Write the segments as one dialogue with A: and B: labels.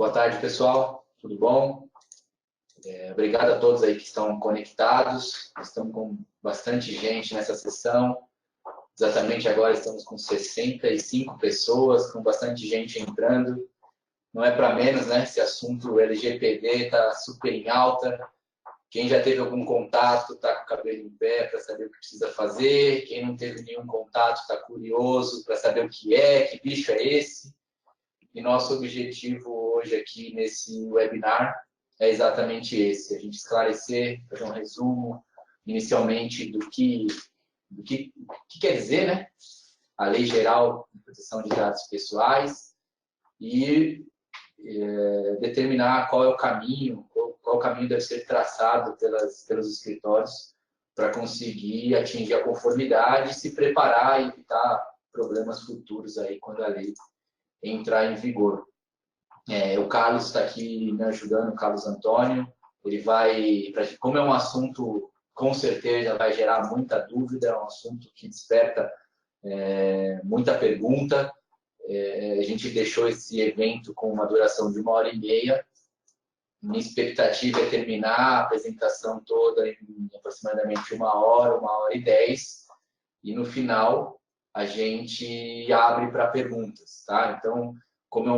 A: Boa tarde, pessoal. Tudo bom? Obrigado a todos aí que estão conectados. Estamos com bastante gente nessa sessão. Exatamente agora estamos com 65 pessoas, com bastante gente entrando. Não é para menos, né? Esse assunto LGPD está super em alta. Quem já teve algum contato está com o cabelo em pé para saber o que precisa fazer. Quem não teve nenhum contato está curioso para saber o que é, que bicho é esse. E nosso objetivo hoje aqui nesse webinar é exatamente esse: a gente esclarecer, fazer um resumo inicialmente do que quer dizer, né, a Lei Geral de Proteção de Dados Pessoais e determinar qual é o caminho, qual caminho deve ser traçado pelos escritórios para conseguir atingir a conformidade e se preparar e evitar problemas futuros aí quando a lei entrar em vigor. O Carlos está aqui me ajudando, o Carlos Antônio. Ele vai, como é um assunto, com certeza vai gerar muita dúvida, é um assunto que desperta muita pergunta. A gente deixou esse evento com uma duração de 1h30. Minha expectativa é terminar a apresentação toda em aproximadamente 1h, 1h10. E no final, a gente abre para perguntas, tá? Então, como é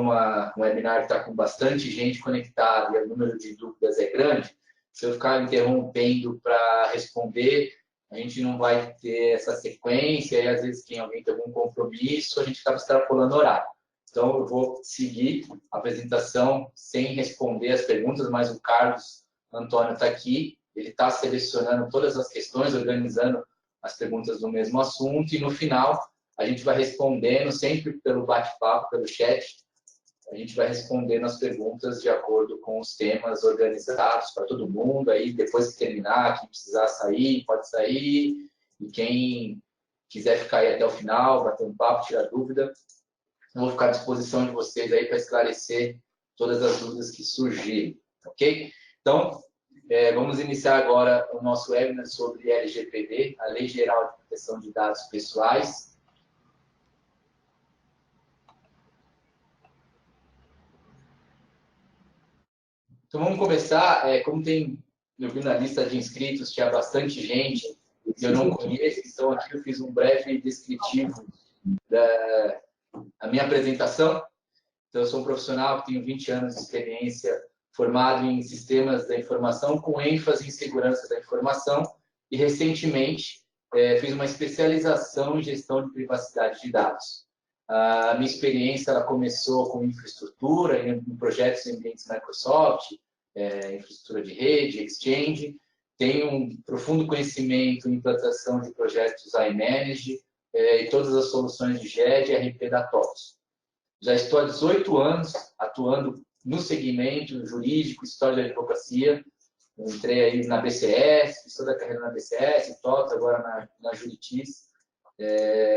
A: um webinar que está com bastante gente conectada e o número de dúvidas é grande, se eu ficar interrompendo para responder, a gente não vai ter essa sequência e às vezes alguém tem algum compromisso, a gente acaba extrapolando o horário. Então, eu vou seguir a apresentação sem responder as perguntas, mas o Carlos Antônio está aqui, ele está selecionando todas as questões, organizando as perguntas do mesmo assunto, e no final a gente vai respondendo, sempre pelo bate-papo, pelo chat, a gente vai respondendo as perguntas de acordo com os temas organizados para todo mundo. Aí depois que terminar, quem precisar sair, pode sair, e quem quiser ficar aí até o final, bater um papo, tirar dúvida, eu vou ficar à disposição de vocês aí para esclarecer todas as dúvidas que surgirem, ok? Então, vamos iniciar agora o nosso webinar sobre LGPD, a Lei Geral de Proteção de Dados Pessoais. Então, vamos começar. Como eu vi na lista de inscritos, tinha bastante gente que eu não conheço, então aqui eu fiz um breve descritivo da minha apresentação. Então, eu sou um profissional que tenho 20 anos de experiência, formado em sistemas da informação, com ênfase em segurança da informação, e recentemente fiz uma especialização em gestão de privacidade de dados. A minha experiência ela começou com infraestrutura, em projetos em ambientes Microsoft, infraestrutura de rede, Exchange. Tenho um profundo conhecimento em implantação de projetos iManage e todas as soluções de GED e RP da TOTOS. Já estou há 18 anos atuando no segmento jurídico, história de advocacia. Eu entrei aí na BCS, fiz toda a carreira na BCS, TOTOS, agora na Juritis,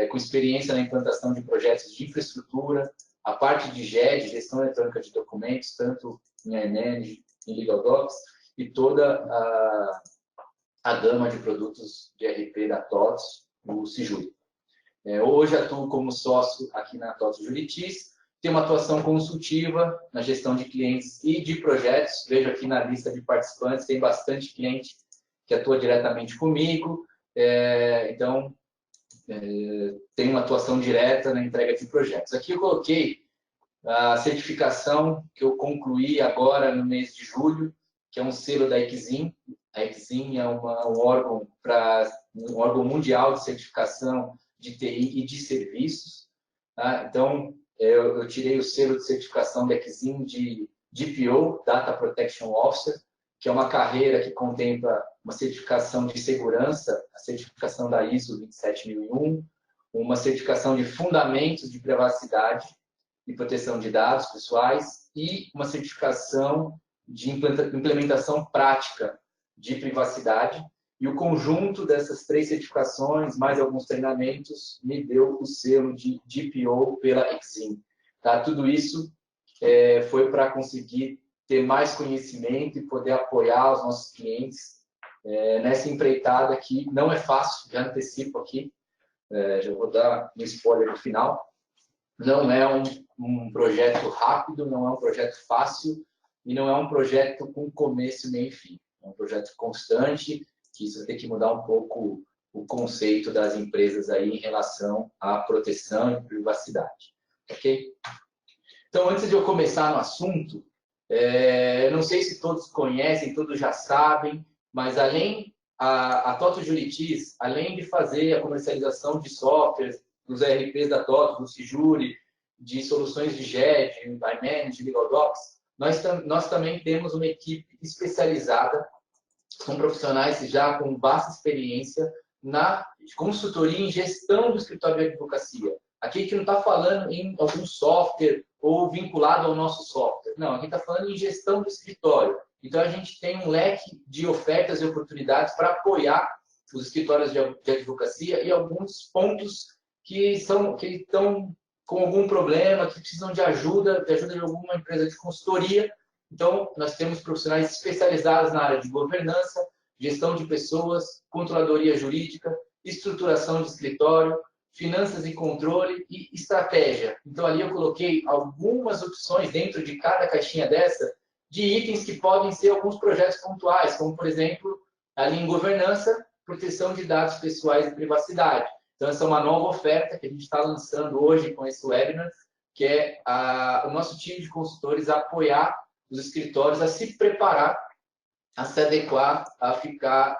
A: com experiência na implantação de projetos de infraestrutura, a parte de GED, gestão eletrônica de documentos, tanto em iManage, em LegalDocs, e toda a gama de produtos de RP da TOTOS, o Cijuri. Hoje atuo como sócio aqui na TOTOS Juritis, tenho uma atuação consultiva na gestão de clientes e de projetos. Vejo aqui na lista de participantes, tem bastante cliente que atua diretamente comigo, então tenho uma atuação direta na entrega de projetos. Aqui eu coloquei a certificação que eu concluí agora no mês de julho, que é um selo da ICSIM. A ICSIM é um órgão mundial de certificação de TI e de serviços. Tá? Então, eu tirei o selo de certificação da ICSIM de DPO, Data Protection Officer, que é uma carreira que contempla uma certificação de segurança, a certificação da ISO 27001, uma certificação de fundamentos de privacidade e proteção de dados pessoais e uma certificação de implementação prática de privacidade. E o conjunto dessas 3 certificações, mais alguns treinamentos, me deu o selo de DPO pela ICSIM. Tá? Tudo isso foi para conseguir ter mais conhecimento e poder apoiar os nossos clientes nessa empreitada que não é fácil, já antecipo aqui, já vou dar um spoiler no final. Não é um projeto rápido, não é um projeto fácil e não é um projeto com começo, meio e fim. É um projeto constante, que isso vai ter que mudar um pouco o conceito das empresas aí em relação à proteção e privacidade. Ok? Então, antes de eu começar no assunto, eu não sei se todos conhecem, todos já sabem, mas a Toto Juritis, além de fazer a comercialização de softwares, dos ERPs da Toto, do Cijuri, de soluções de GED, iManage, LegalDocs, nós também temos uma equipe especializada, com profissionais já com vasta experiência na consultoria em gestão do escritório de advocacia. Aqui a gente não está falando em algum software ou vinculado ao nosso software. Não, aqui está falando em gestão do escritório. Então, a gente tem um leque de ofertas e oportunidades para apoiar os escritórios de advocacia e alguns pontos que estão com algum problema, que precisam de ajuda de alguma empresa de consultoria. Então, nós temos profissionais especializados na área de governança, gestão de pessoas, controladoria jurídica, estruturação de escritório, finanças e controle e estratégia. Então, ali eu coloquei algumas opções dentro de cada caixinha dessa de itens que podem ser alguns projetos pontuais, como, por exemplo, ali em governança, proteção de dados pessoais e privacidade. Então, essa é uma nova oferta que a gente está lançando hoje com esse webinar, que é o nosso time de consultores apoiar os escritórios a se preparar, a se adequar, a ficar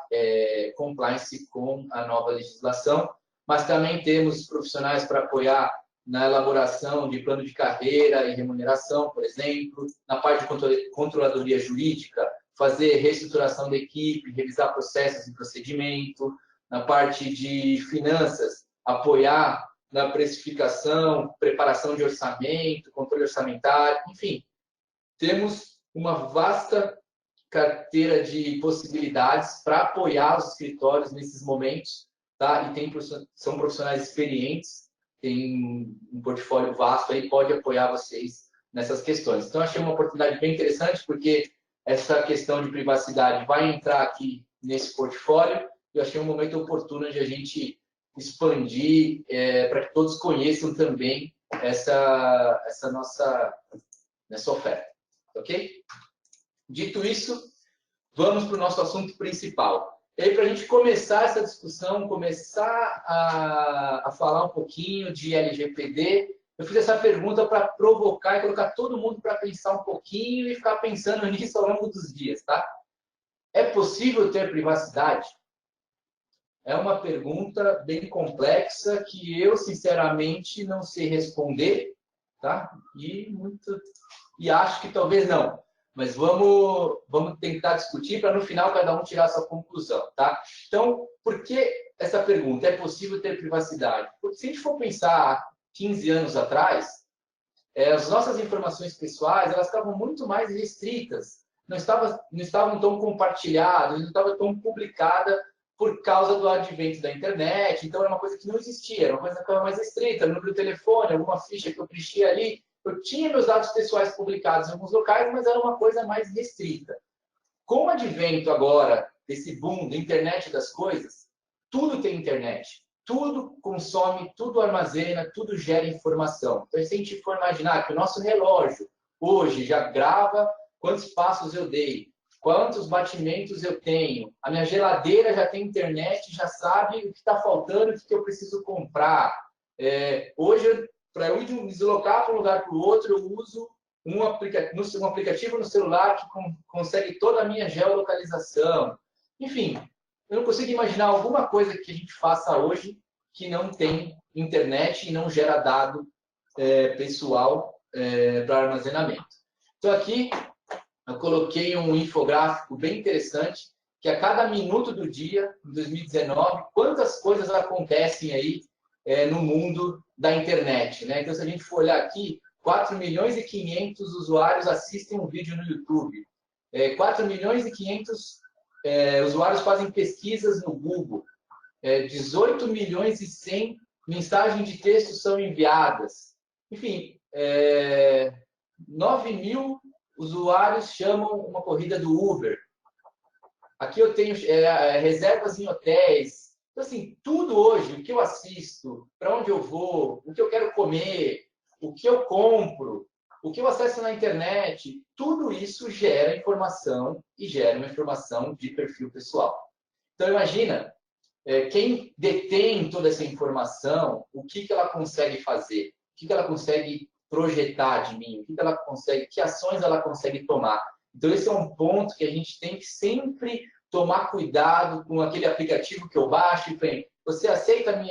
A: compliance com a nova legislação. Mas também temos profissionais para apoiar na elaboração de plano de carreira e remuneração, por exemplo, na parte de controladoria jurídica, fazer reestruturação da equipe, revisar processos e procedimento, na parte de finanças, apoiar na precificação, preparação de orçamento, controle orçamentário, enfim. Temos uma vasta carteira de possibilidades para apoiar os escritórios nesses momentos, tá? E são profissionais experientes, tem um portfólio vasto aí, pode apoiar vocês nessas questões. Então, achei uma oportunidade bem interessante, porque essa questão de privacidade vai entrar aqui nesse portfólio, e eu achei um momento oportuno de a gente expandir para que todos conheçam também essa nossa oferta. Ok? Dito isso, vamos para o nosso assunto principal. E aí, para a gente começar essa discussão, começar a falar um pouquinho de LGPD, eu fiz essa pergunta para provocar e colocar todo mundo para pensar um pouquinho e ficar pensando nisso ao longo dos dias, tá? É possível ter privacidade? É uma pergunta bem complexa que eu, sinceramente, não sei responder, tá? E acho que talvez não. Mas vamos tentar discutir para no final cada um tirar a sua conclusão, tá? Então, por que essa pergunta? É possível ter privacidade? Porque se a gente for pensar 15 anos atrás, as nossas informações pessoais elas estavam muito mais restritas, não estavam tão compartilhadas, não estavam tão publicadas por causa do advento da internet. Então, era uma coisa que não existia, era uma coisa que estava mais restrita, número de telefone, alguma ficha que eu preenchia ali. Eu tinha meus dados pessoais publicados em alguns locais, mas era uma coisa mais restrita. Com o advento agora desse boom da internet das coisas, tudo tem internet. Tudo consome, tudo armazena, tudo gera informação. Então, se a gente for imaginar que o nosso relógio hoje já grava quantos passos eu dei, quantos batimentos eu tenho, a minha geladeira já tem internet, já sabe o que está faltando, o que eu preciso comprar. Hoje, para eu me deslocar para um lugar para o outro, eu uso um aplicativo no celular que consegue toda a minha geolocalização. Enfim, eu não consigo imaginar alguma coisa que a gente faça hoje que não tem internet e não gera dado pessoal para armazenamento. Então, aqui eu coloquei um infográfico bem interessante, que a cada minuto do dia, em 2019, quantas coisas acontecem aí no mundo da internet, né? Então, se a gente for olhar aqui, 4 milhões e 500 usuários assistem um vídeo no YouTube. 4 milhões e 500 usuários fazem pesquisas no Google. 18 milhões e 100 mensagens de texto são enviadas. Enfim, 9 mil usuários chamam uma corrida do Uber. Aqui eu tenho reservas em hotéis. Então, assim, tudo hoje, o que eu assisto, para onde eu vou, o que eu quero comer, o que eu compro, o que eu acesso na internet, tudo isso gera informação e gera uma informação de perfil pessoal. Então, imagina, quem detém toda essa informação, o que ela consegue fazer, o que ela consegue projetar de mim, o que ela consegue, que ações ela consegue tomar. Então, esse é um ponto que a gente tem que sempre tomar cuidado com aquele aplicativo que eu baixo e falei, você aceita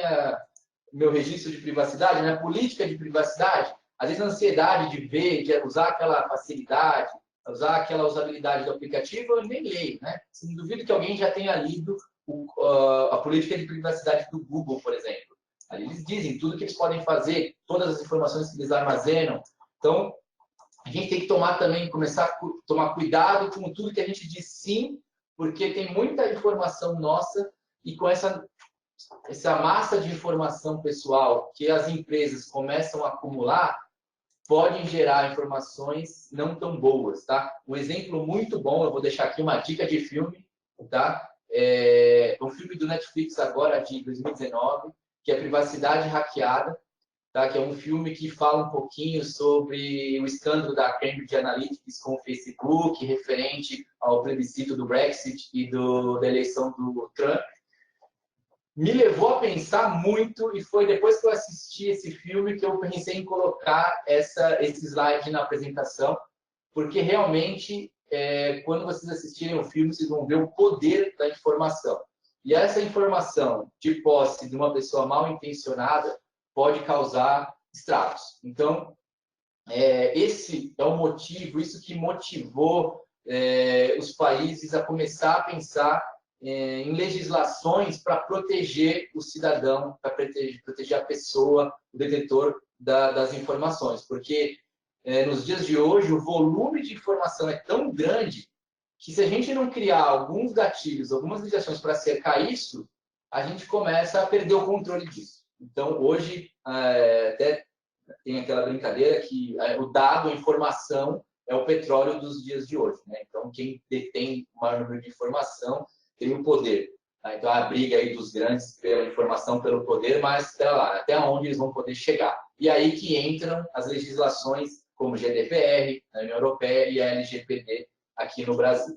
A: meu registro de privacidade, minha política de privacidade? Às vezes a ansiedade de ver, de usar aquela facilidade, usar aquela usabilidade do aplicativo, eu nem leio, né? Não duvido que alguém já tenha lido a política de privacidade do Google, por exemplo. Ali eles dizem tudo que eles podem fazer, todas as informações que eles armazenam. Então, a gente tem que começar a tomar cuidado com tudo que a gente diz sim, porque tem muita informação nossa e com essa massa de informação pessoal que as empresas começam a acumular, podem gerar informações não tão boas, tá? Um exemplo muito bom, eu vou deixar aqui uma dica de filme, tá? É um filme do Netflix agora, de 2019, que é Privacidade Hackeada, tá? Que é um filme que fala um pouquinho sobre o escândalo da Cambridge Analytica com o Facebook, referente ao plebiscito do Brexit e da eleição do Trump. Me levou a pensar muito e foi depois que eu assisti esse filme que eu pensei em colocar esse slide na apresentação, porque realmente, quando vocês assistirem o filme, vocês vão ver o poder da informação. E essa informação de posse de uma pessoa mal intencionada pode causar estragos. Então, esse é o motivo, isso que motivou os países a começar a pensar em legislações para proteger o cidadão, para proteger a pessoa, o detentor das informações. Porque nos dias de hoje o volume de informação é tão grande que se a gente não criar alguns gatilhos, algumas legislações para cercar isso, a gente começa a perder o controle disso. Então, hoje, até tem aquela brincadeira que o dado, a informação, é o petróleo dos dias de hoje, né? Então, quem detém o maior número de informação tem o poder. Tá? Então, a briga aí dos grandes pela informação, pelo poder, mas, espera lá, até onde eles vão poder chegar? E aí que entram as legislações como o GDPR, na União Europeia, e a LGPD aqui no Brasil.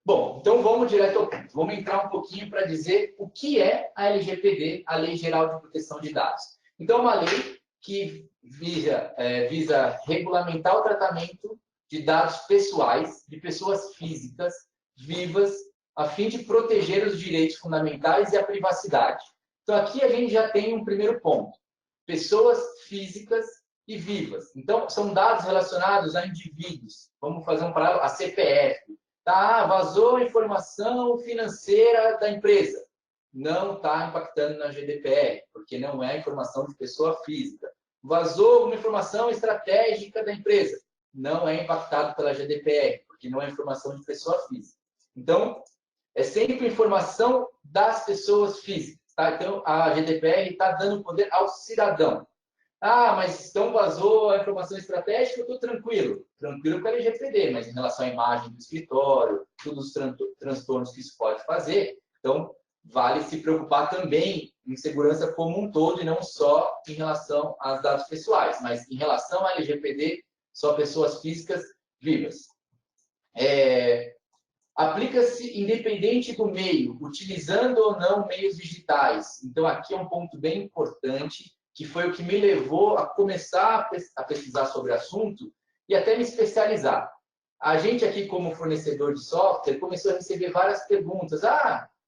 A: Bom, então vamos direto ao ponto. Vamos entrar um pouquinho para dizer o que é a LGPD, a Lei Geral de Proteção de Dados. Então, é uma lei que visa regulamentar o tratamento de dados pessoais de pessoas físicas vivas, a fim de proteger os direitos fundamentais e a privacidade. Então, aqui a gente já tem um primeiro ponto. Pessoas físicas e vivas. Então, são dados relacionados a indivíduos. Vamos fazer um paralelo, a CPF. Tá, vazou a informação financeira da empresa. Não está impactando na GDPR, porque não é informação de pessoa física. Vazou uma informação estratégica da empresa. Não é impactado pela GDPR, porque não é informação de pessoa física. Então, é sempre informação das pessoas físicas. Tá? Então, a GDPR está dando poder ao cidadão. Ah, mas então vazou a informação estratégica, eu estou tranquilo. Tranquilo com a LGPD, mas em relação à imagem do escritório, todos os transtornos que isso pode fazer, então vale se preocupar também em segurança como um todo e não só em relação aos dados pessoais, mas em relação à LGPD, só pessoas físicas vivas. Aplica-se independente do meio, utilizando ou não meios digitais. Então, aqui é um ponto bem importante, que foi o que me levou a começar a pesquisar sobre o assunto e até me especializar. A gente aqui, como fornecedor de software, começou a receber várias perguntas.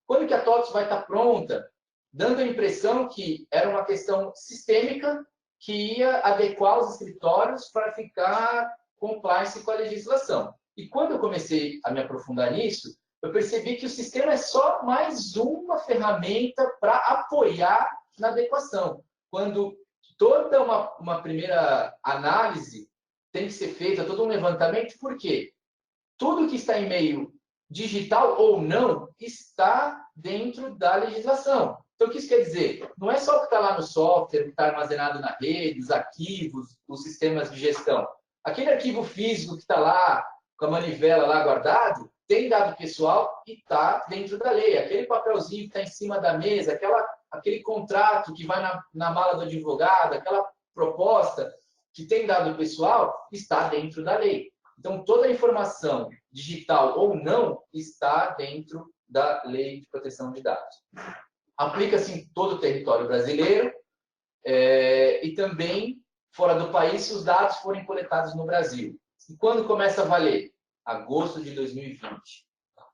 A: Quando que a TOTS vai estar pronta? Dando a impressão que era uma questão sistêmica que ia adequar os escritórios para ficar compliance com a legislação. E quando eu comecei a me aprofundar nisso, eu percebi que o sistema é só mais uma ferramenta para apoiar na adequação. Quando toda uma primeira análise tem que ser feita, todo um levantamento, por quê? Tudo que está em meio digital ou não está dentro da legislação. Então, o que isso quer dizer? Não é só o que está lá no software, o que está armazenado na rede, os arquivos, os sistemas de gestão. Aquele arquivo físico que está lá, com a manivela lá guardado, tem dado pessoal e está dentro da lei. Aquele papelzinho que está em cima da mesa, aquele contrato que vai na mala do advogado, aquela proposta, que tem dado pessoal está dentro da lei. Então, toda a informação, digital ou não, está dentro da Lei de Proteção de Dados. Aplica-se em todo o território brasileiro e também fora do país se os dados forem coletados no Brasil. E quando começa a valer? Agosto de 2020.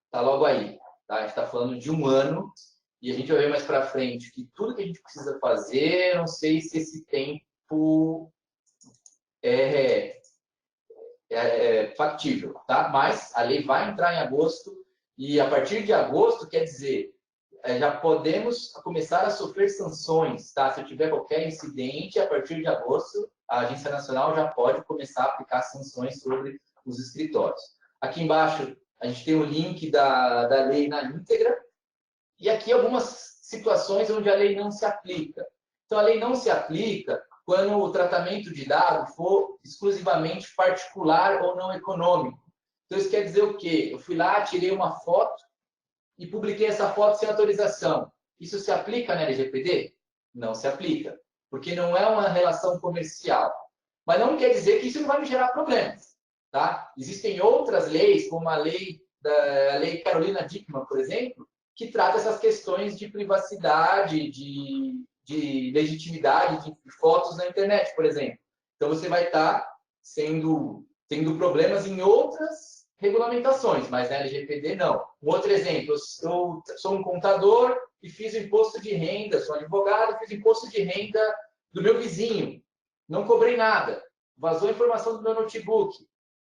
A: Está logo aí. Tá? A gente está falando de um ano e a gente vai ver mais para frente que tudo que a gente precisa fazer, não sei se esse tempo é factível, tá? Mas a lei vai entrar em agosto e a partir de agosto, quer dizer, já podemos começar a sofrer sanções, tá? Se eu tiver qualquer incidente, a partir de agosto, a Agência Nacional já pode começar a aplicar sanções sobre os escritórios. Aqui embaixo, a gente tem o link da lei na íntegra e aqui algumas situações onde a lei não se aplica. Então, a lei não se aplica quando o tratamento de dados for exclusivamente particular ou não econômico. Então, isso quer dizer o quê? Eu fui lá, tirei uma foto e publiquei essa foto sem autorização. Isso se aplica na LGPD? Não se aplica, porque não é uma relação comercial. Mas não quer dizer que isso não vai me gerar problemas. Tá? Existem outras leis, como a lei Carolina Dickmann, por exemplo, que trata essas questões de privacidade, de legitimidade de fotos na internet, por exemplo. Então, você vai estar tendo problemas em outras regulamentações, mas na LGPD não. Um outro exemplo, eu sou um contador e fiz o imposto de renda, sou advogado, fiz o imposto de renda do meu vizinho. Não cobrei nada. Vazou a informação do meu notebook.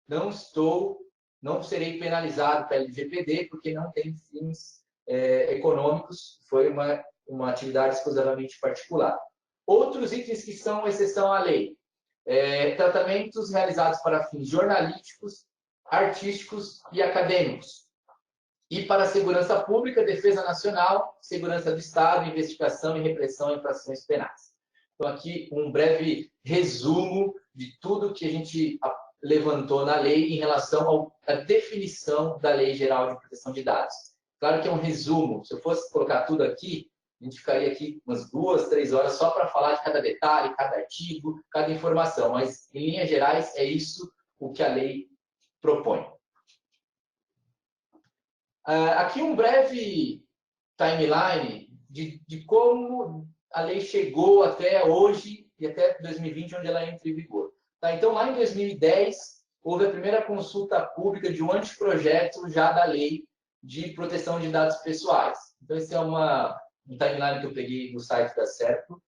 A: Não serei penalizado pela LGPD porque não tem fins econômicos, foi uma atividade exclusivamente particular. Outros itens que são exceção à lei. Tratamentos realizados para fins jornalísticos, artísticos e acadêmicos. E para a segurança pública, defesa nacional, segurança do Estado, investigação e repressão em infrações penais. Então, aqui um breve resumo de tudo que a gente levantou na lei em relação à definição da Lei Geral de Proteção de Dados. Claro que é um resumo. Se eu fosse colocar tudo aqui, a gente ficaria aqui umas 2, 3 horas só para falar de cada detalhe, cada artigo, cada informação. Mas, em linhas gerais, é isso o que a lei propõe. Aqui um breve timeline de como a lei chegou até hoje e até 2020, onde ela entra em vigor. Tá? Então, lá em 2010, houve a primeira consulta pública de um anteprojeto já da lei de proteção de dados pessoais. Então, esse é um timeline que eu peguei do site da Serpro.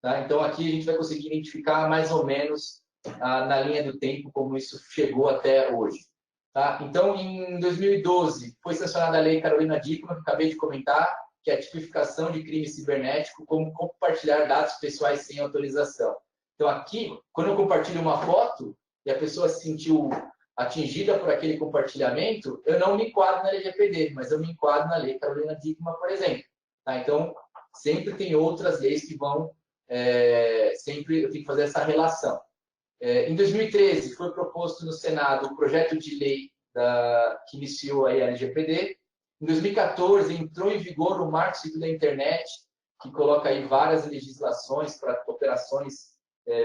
A: Tá? Então, aqui a gente vai conseguir identificar mais ou menos na linha do tempo como isso chegou até hoje. Tá? Então, em 2012, foi sancionada a Lei Carolina Dickmann, que acabei de comentar, que é a tipificação de crime cibernético como compartilhar dados pessoais sem autorização. Então, aqui, quando eu compartilho uma foto e a pessoa se sentiu atingida por aquele compartilhamento, eu não me enquadro na LGPD, mas eu me enquadro na Lei Carolina Dickmann, por exemplo. Tá? Então, sempre tem outras leis que vão... sempre eu tenho que fazer essa relação. Em 2013, foi proposto no Senado o projeto de lei que iniciou a LGPD. Em 2014, entrou em vigor o Marco Civil da Internet, que coloca aí várias legislações para operações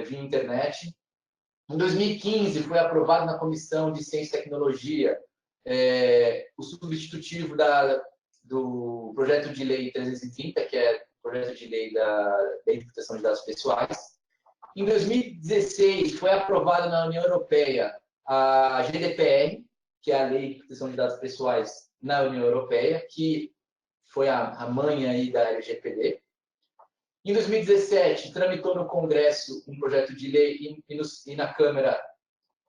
A: via internet. Em 2015, foi aprovado na Comissão de Ciência e Tecnologia o substitutivo do projeto de lei 330, que é o projeto de lei da Lei de Proteção de Dados Pessoais. Em 2016, foi aprovada na União Europeia a GDPR, que é a Lei de Proteção de Dados Pessoais na União Europeia, que foi a mãe aí da LGPD. Em 2017, tramitou no Congresso um projeto de lei e na Câmara,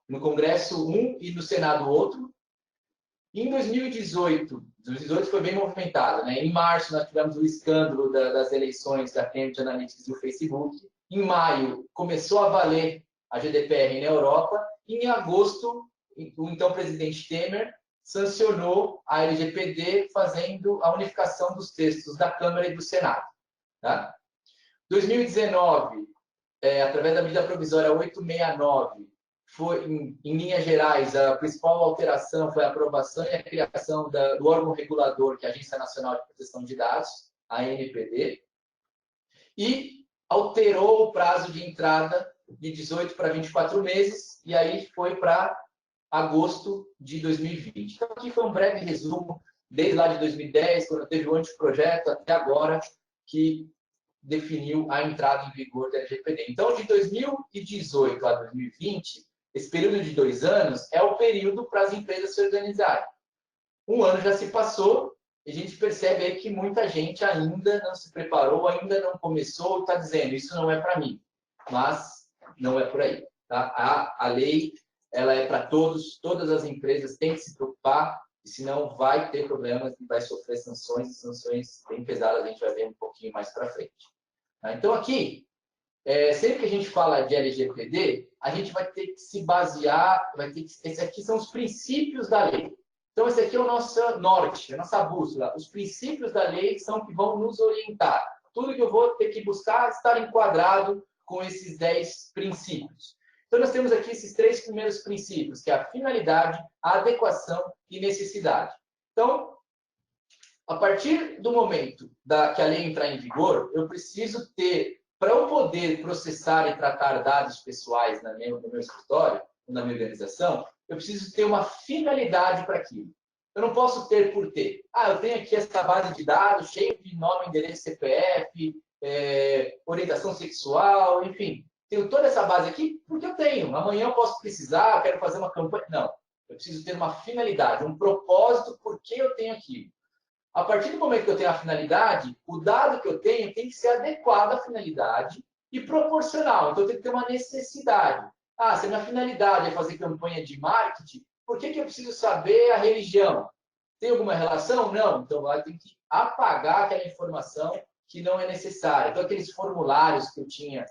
A: no Congresso um e no Senado outro. Em 2018 foi bem movimentado, né? Em março, nós tivemos o escândalo das eleições da Cambridge Analytica e do Facebook. Em maio, começou a valer a GDPR na Europa. E em agosto, o então presidente Temer sancionou a LGPD, fazendo a unificação dos textos da Câmara e do Senado. Tá? 2019, através da medida provisória 869, foi, em linhas gerais, a principal alteração foi a aprovação e a criação do órgão regulador, que é a Agência Nacional de Proteção de Dados, a ANPD, e alterou o prazo de entrada de 18 para 24 meses, e aí foi para agosto de 2020. Então, aqui foi um breve resumo, desde lá de 2010, quando teve o anteprojeto, até agora, que definiu a entrada em vigor da LGPD. Então, de 2018 a 2020, esse período de 2 anos é o período para as empresas se organizarem. Um ano já se passou e a gente percebe aí que muita gente ainda não se preparou, ainda não começou, está dizendo, isso não é para mim. Mas não é por aí. Tá? A lei ela é para todos, todas as empresas têm que se preocupar, senão vai ter problemas e vai sofrer sanções, e sanções bem pesadas, a gente vai ver um pouquinho mais para frente. Tá? Então, aqui, sempre que a gente fala de LGPD, a gente vai ter que se basear, esses aqui são os princípios da lei. Então, esse aqui é o nosso norte, a nossa bússola. Os princípios da lei são que vão nos orientar. Tudo que eu vou ter que buscar estar enquadrado com esses 10 princípios. Então, nós temos aqui esses 3 primeiros princípios, que é a finalidade, a adequação e necessidade. Então, a partir do momento que a lei entrar em vigor, eu preciso ter, para eu poder processar e tratar dados pessoais no meu escritório, na minha organização, eu preciso ter uma finalidade para aquilo. Eu não posso ter por ter. Eu tenho aqui essa base de dados cheia de nome, endereço, CPF, orientação sexual, enfim. Tenho toda essa base aqui porque eu tenho. Amanhã eu posso precisar, quero fazer uma campanha. Não. Eu preciso ter uma finalidade, um propósito por que eu tenho aquilo. A partir do momento que eu tenho a finalidade, o dado que eu tenho tem que ser adequado à finalidade e proporcional. Então, tem que ter uma necessidade. Se a minha finalidade é fazer campanha de marketing, por que eu preciso saber a religião? Tem alguma relação? Não. Então, lá tem que apagar aquela informação que não é necessária. Então, aqueles formulários que eu tinha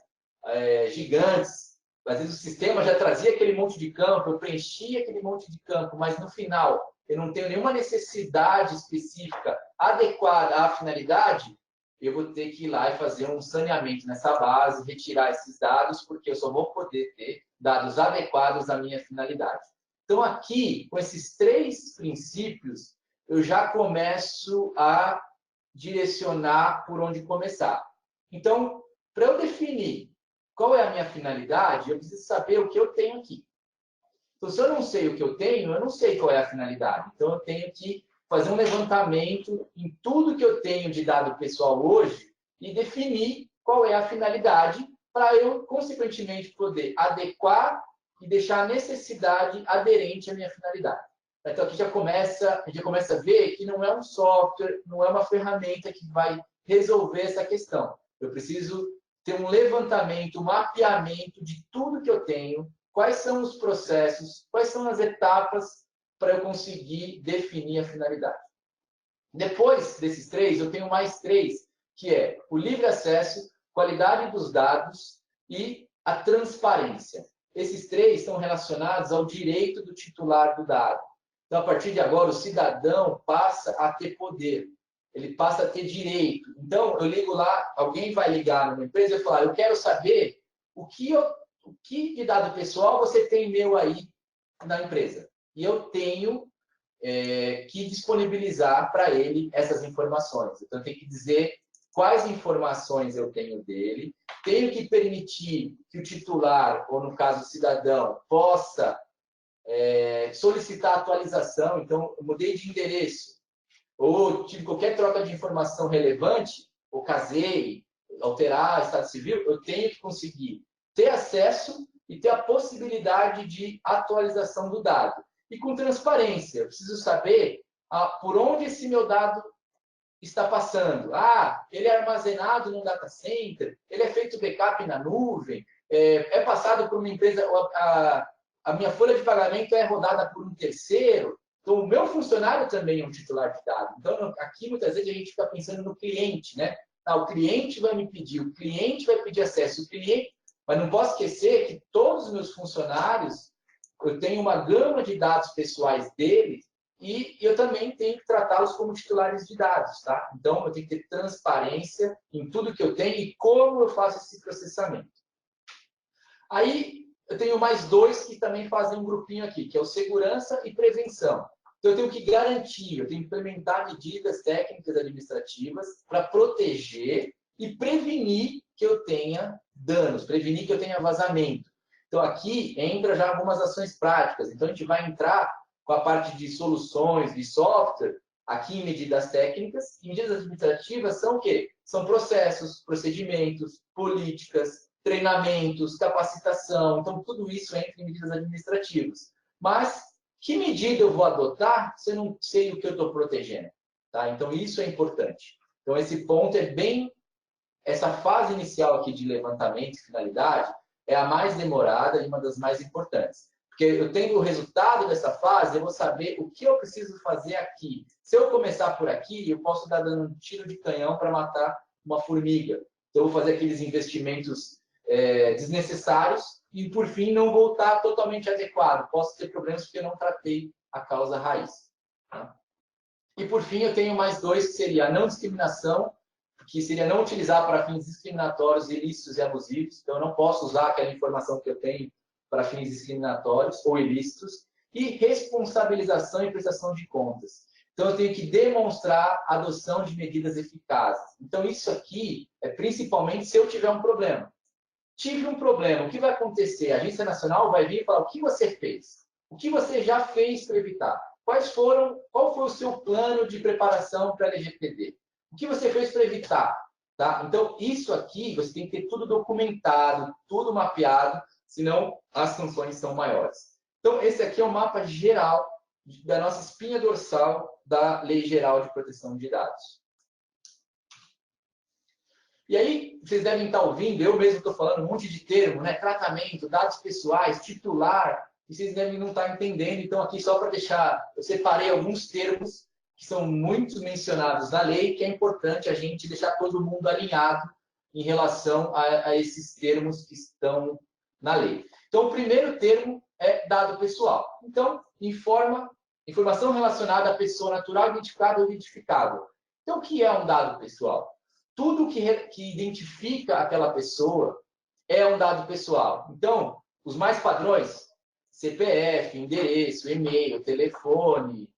A: gigantes, às vezes o sistema já trazia aquele monte de campo, eu preenchia aquele monte de campo, mas no final eu não tenho nenhuma necessidade específica adequada à finalidade, eu vou ter que ir lá e fazer um saneamento nessa base, retirar esses dados, porque eu só vou poder ter dados adequados à minha finalidade. Então, aqui, com esses 3 princípios, eu já começo a direcionar por onde começar. Então, para eu definir qual é a minha finalidade, eu preciso saber o que eu tenho aqui. Então, se eu não sei o que eu tenho, eu não sei qual é a finalidade. Então, eu tenho que fazer um levantamento em tudo que eu tenho de dado pessoal hoje e definir qual é a finalidade para eu, consequentemente, poder adequar e deixar a necessidade aderente à minha finalidade. Então, aqui a gente já começa a ver que não é um software, não é uma ferramenta que vai resolver essa questão. Eu preciso ter um levantamento, um mapeamento de tudo que eu tenho, quais são os processos, quais são as etapas para eu conseguir definir a finalidade. Depois desses 3, eu tenho mais 3, que é o livre acesso, qualidade dos dados e a transparência. Esses 3 estão relacionados ao direito do titular do dado. Então, a partir de agora, o cidadão passa a ter poder, ele passa a ter direito. Então, eu ligo lá, alguém vai ligar numa empresa e falar, eu quero saber o que de dado pessoal você tem meu aí na empresa. E eu tenho que disponibilizar para ele essas informações. Então, eu tenho que dizer quais informações eu tenho dele, tenho que permitir que o titular, ou no caso o cidadão, possa solicitar atualização. Então, eu mudei de endereço, ou tive qualquer troca de informação relevante, ou casei, alterar estado civil, eu tenho que conseguir ter acesso e ter a possibilidade de atualização do dado. E com transparência, eu preciso saber por onde esse meu dado está passando. Ele é armazenado num data center, ele é feito backup na nuvem, é passado por uma empresa, a minha folha de pagamento é rodada por um terceiro. Então, o meu funcionário também é um titular de dados. Então, aqui, muitas vezes, a gente fica pensando no cliente, né? O cliente vai me pedir, o cliente vai pedir acesso, o cliente... Mas não posso esquecer que todos os meus funcionários, eu tenho uma gama de dados pessoais deles e eu também tenho que tratá-los como titulares de dados, tá? Então, eu tenho que ter transparência em tudo que eu tenho e como eu faço esse processamento. Aí, eu tenho mais 2 que também fazem um grupinho aqui, que é o segurança e prevenção. Então, eu tenho que garantir, eu tenho que implementar medidas técnicas administrativas para proteger e prevenir que eu tenha danos, prevenir que eu tenha vazamento. Então, aqui entra já algumas ações práticas. Então, a gente vai entrar com a parte de soluções, de software, aqui em medidas técnicas. E medidas administrativas são o quê? São processos, procedimentos, políticas, treinamentos, capacitação. Então, tudo isso entra em medidas administrativas. Mas, que medida eu vou adotar se eu não sei o que eu estou protegendo? Tá? Então, isso é importante. Então, esse ponto é bem... Essa fase inicial aqui de levantamento e finalidade é a mais demorada e uma das mais importantes. Porque eu tendo o resultado dessa fase, eu vou saber o que eu preciso fazer aqui. Se eu começar por aqui, eu posso dar dando um tiro de canhão para matar uma formiga. Então, eu vou fazer aqueles investimentos desnecessários e, por fim, não voltar totalmente adequado. Posso ter problemas porque eu não tratei a causa raiz. Tá? E, por fim, eu tenho mais dois, que seria a não discriminação, que seria não utilizar para fins discriminatórios, ilícitos e abusivos. Então, eu não posso usar aquela informação que eu tenho para fins discriminatórios ou ilícitos. E responsabilização e prestação de contas. Então, eu tenho que demonstrar a adoção de medidas eficazes. Então, isso aqui é principalmente se eu tiver um problema. Tive um problema, o que vai acontecer? A Agência Nacional vai vir e falar o que você fez? O que você já fez para evitar? Qual foi o seu plano de preparação para a LGPD? O que você fez para evitar? Tá? Então, isso aqui, você tem que ter tudo documentado, tudo mapeado, senão as sanções são maiores. Então, esse aqui é o mapa geral da nossa espinha dorsal da Lei Geral de Proteção de Dados. E aí, vocês devem estar ouvindo, eu mesmo estou falando um monte de termo, né? Tratamento, dados pessoais, titular, e vocês devem não estar entendendo. Então, aqui só para deixar, eu separei alguns termos que são muito mencionados na lei, que é importante a gente deixar todo mundo alinhado em relação a esses termos que estão na lei. Então, o primeiro termo é dado pessoal. Então, informação relacionada à pessoa natural, identificada ou identificável. Então, o que é um dado pessoal? Tudo que identifica aquela pessoa é um dado pessoal. Então, os mais padrões, CPF, endereço, e-mail, telefone,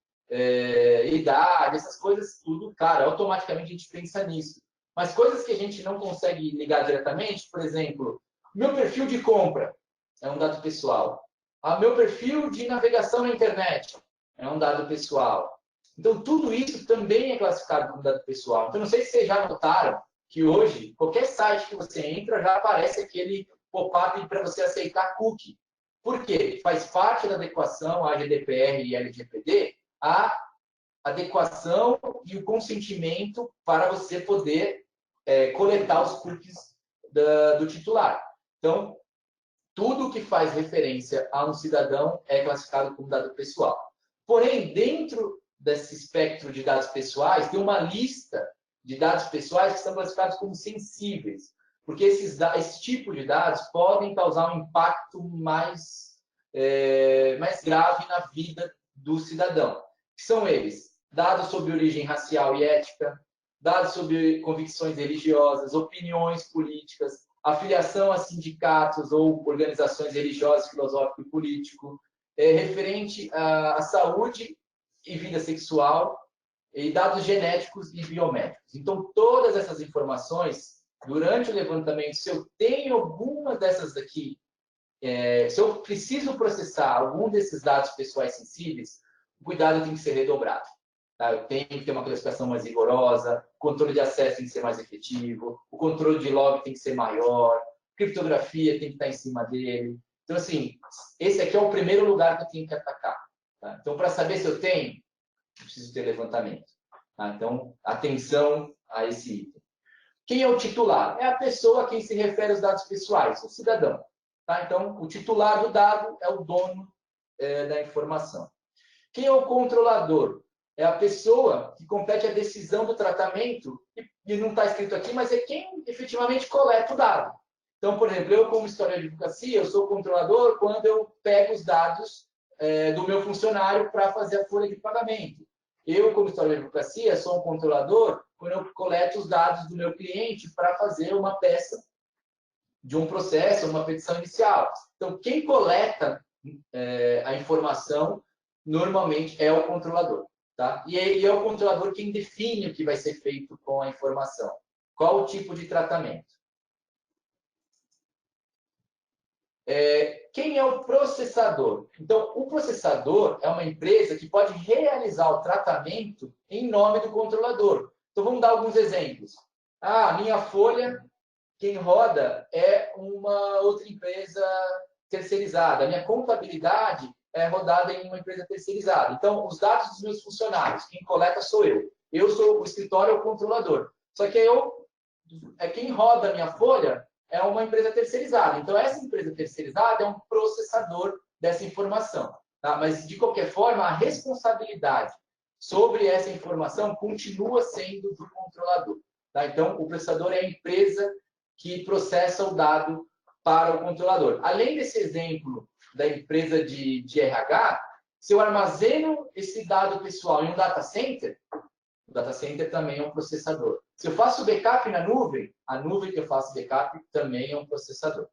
A: idade, essas coisas, tudo, cara, automaticamente a gente pensa nisso. Mas coisas que a gente não consegue ligar diretamente, por exemplo, meu perfil de compra é um dado pessoal. Meu perfil de navegação na internet é um dado pessoal. Então, tudo isso também é classificado como dado pessoal. Então, não sei se vocês já notaram que hoje, qualquer site que você entra, já aparece aquele pop-up para você aceitar cookie. Por quê? Faz parte da adequação à GDPR e LGPD a adequação e o consentimento para você poder coletar os cookies do titular. Então, tudo que faz referência a um cidadão é classificado como dado pessoal. Porém, dentro desse espectro de dados pessoais, tem uma lista de dados pessoais que são classificados como sensíveis, porque esse tipo de dados podem causar um impacto mais grave na vida do cidadão. Que são eles: dados sobre origem racial e ética, dados sobre convicções religiosas, opiniões políticas, afiliação a sindicatos ou organizações religiosas, filosófico e político, referente à saúde e vida sexual, e dados genéticos e biométricos. Então, todas essas informações, durante o levantamento, se eu tenho alguma dessas daqui, se eu preciso processar algum desses dados pessoais sensíveis, o cuidado tem que ser redobrado. Tá? Eu tenho que ter uma classificação mais rigorosa, o controle de acesso tem que ser mais efetivo, o controle de log tem que ser maior, criptografia tem que estar em cima dele. Então, assim, esse aqui é o primeiro lugar que eu tenho que atacar. Tá? Então, para saber se eu tenho, eu preciso ter levantamento. Tá? Então, atenção a esse item. Quem é o titular? É a pessoa a quem se refere os dados pessoais, o cidadão. Tá? Então, o titular do dado é o dono da informação. Quem é o controlador? É a pessoa que compete a decisão do tratamento, e não está escrito aqui, mas é quem efetivamente coleta o dado. Então, por exemplo, eu como história de advocacia, eu sou controlador quando eu pego os dados do meu funcionário para fazer a folha de pagamento. Eu, como história de advocacia, sou um controlador quando eu coleto os dados do meu cliente para fazer uma peça de um processo, uma petição inicial. Então, quem coleta a informação normalmente é o controlador. Tá? E é o controlador quem define o que vai ser feito com a informação. Qual o tipo de tratamento? Quem é o processador? Então, o processador é uma empresa que pode realizar o tratamento em nome do controlador. Então, vamos dar alguns exemplos. Ah, minha folha, quem roda é uma outra empresa terceirizada. A minha contabilidade é rodada em uma empresa terceirizada. Então, os dados dos meus funcionários, quem coleta sou eu. Eu sou o escritório, o controlador. Só que quem roda a minha folha é uma empresa terceirizada. Então, essa empresa terceirizada é um processador dessa informação. Tá? Mas, de qualquer forma, a responsabilidade sobre essa informação continua sendo do controlador. Tá? Então, o processador é a empresa que processa o dado para o controlador. Além desse exemplo da empresa de RH, se eu armazeno esse dado pessoal em um data center, o data center também é um processador. Se eu faço backup na nuvem, a nuvem que eu faço backup também é um processador.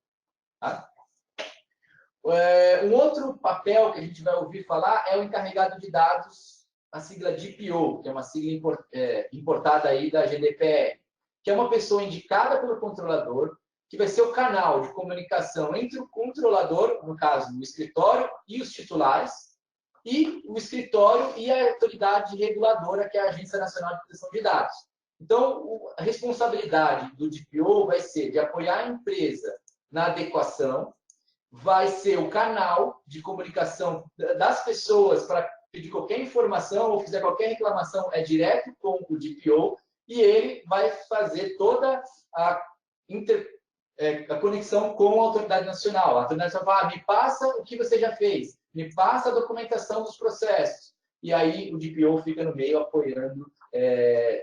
A: Tá? Um outro papel que a gente vai ouvir falar é o encarregado de dados, a sigla DPO, que é uma sigla importada aí da GDPR, que é uma pessoa indicada pelo controlador, que vai ser o canal de comunicação entre o controlador, no caso, o escritório e os titulares, e o escritório e a autoridade reguladora, que é a Agência Nacional de Proteção de Dados. Então, a responsabilidade do DPO vai ser de apoiar a empresa na adequação, vai ser o canal de comunicação das pessoas para pedir qualquer informação ou fizer qualquer reclamação, é direto com o DPO, e ele vai fazer toda a conexão com a autoridade nacional. A autoridade nacional fala, me passa o que você já fez, me passa a documentação dos processos. E aí o DPO fica no meio apoiando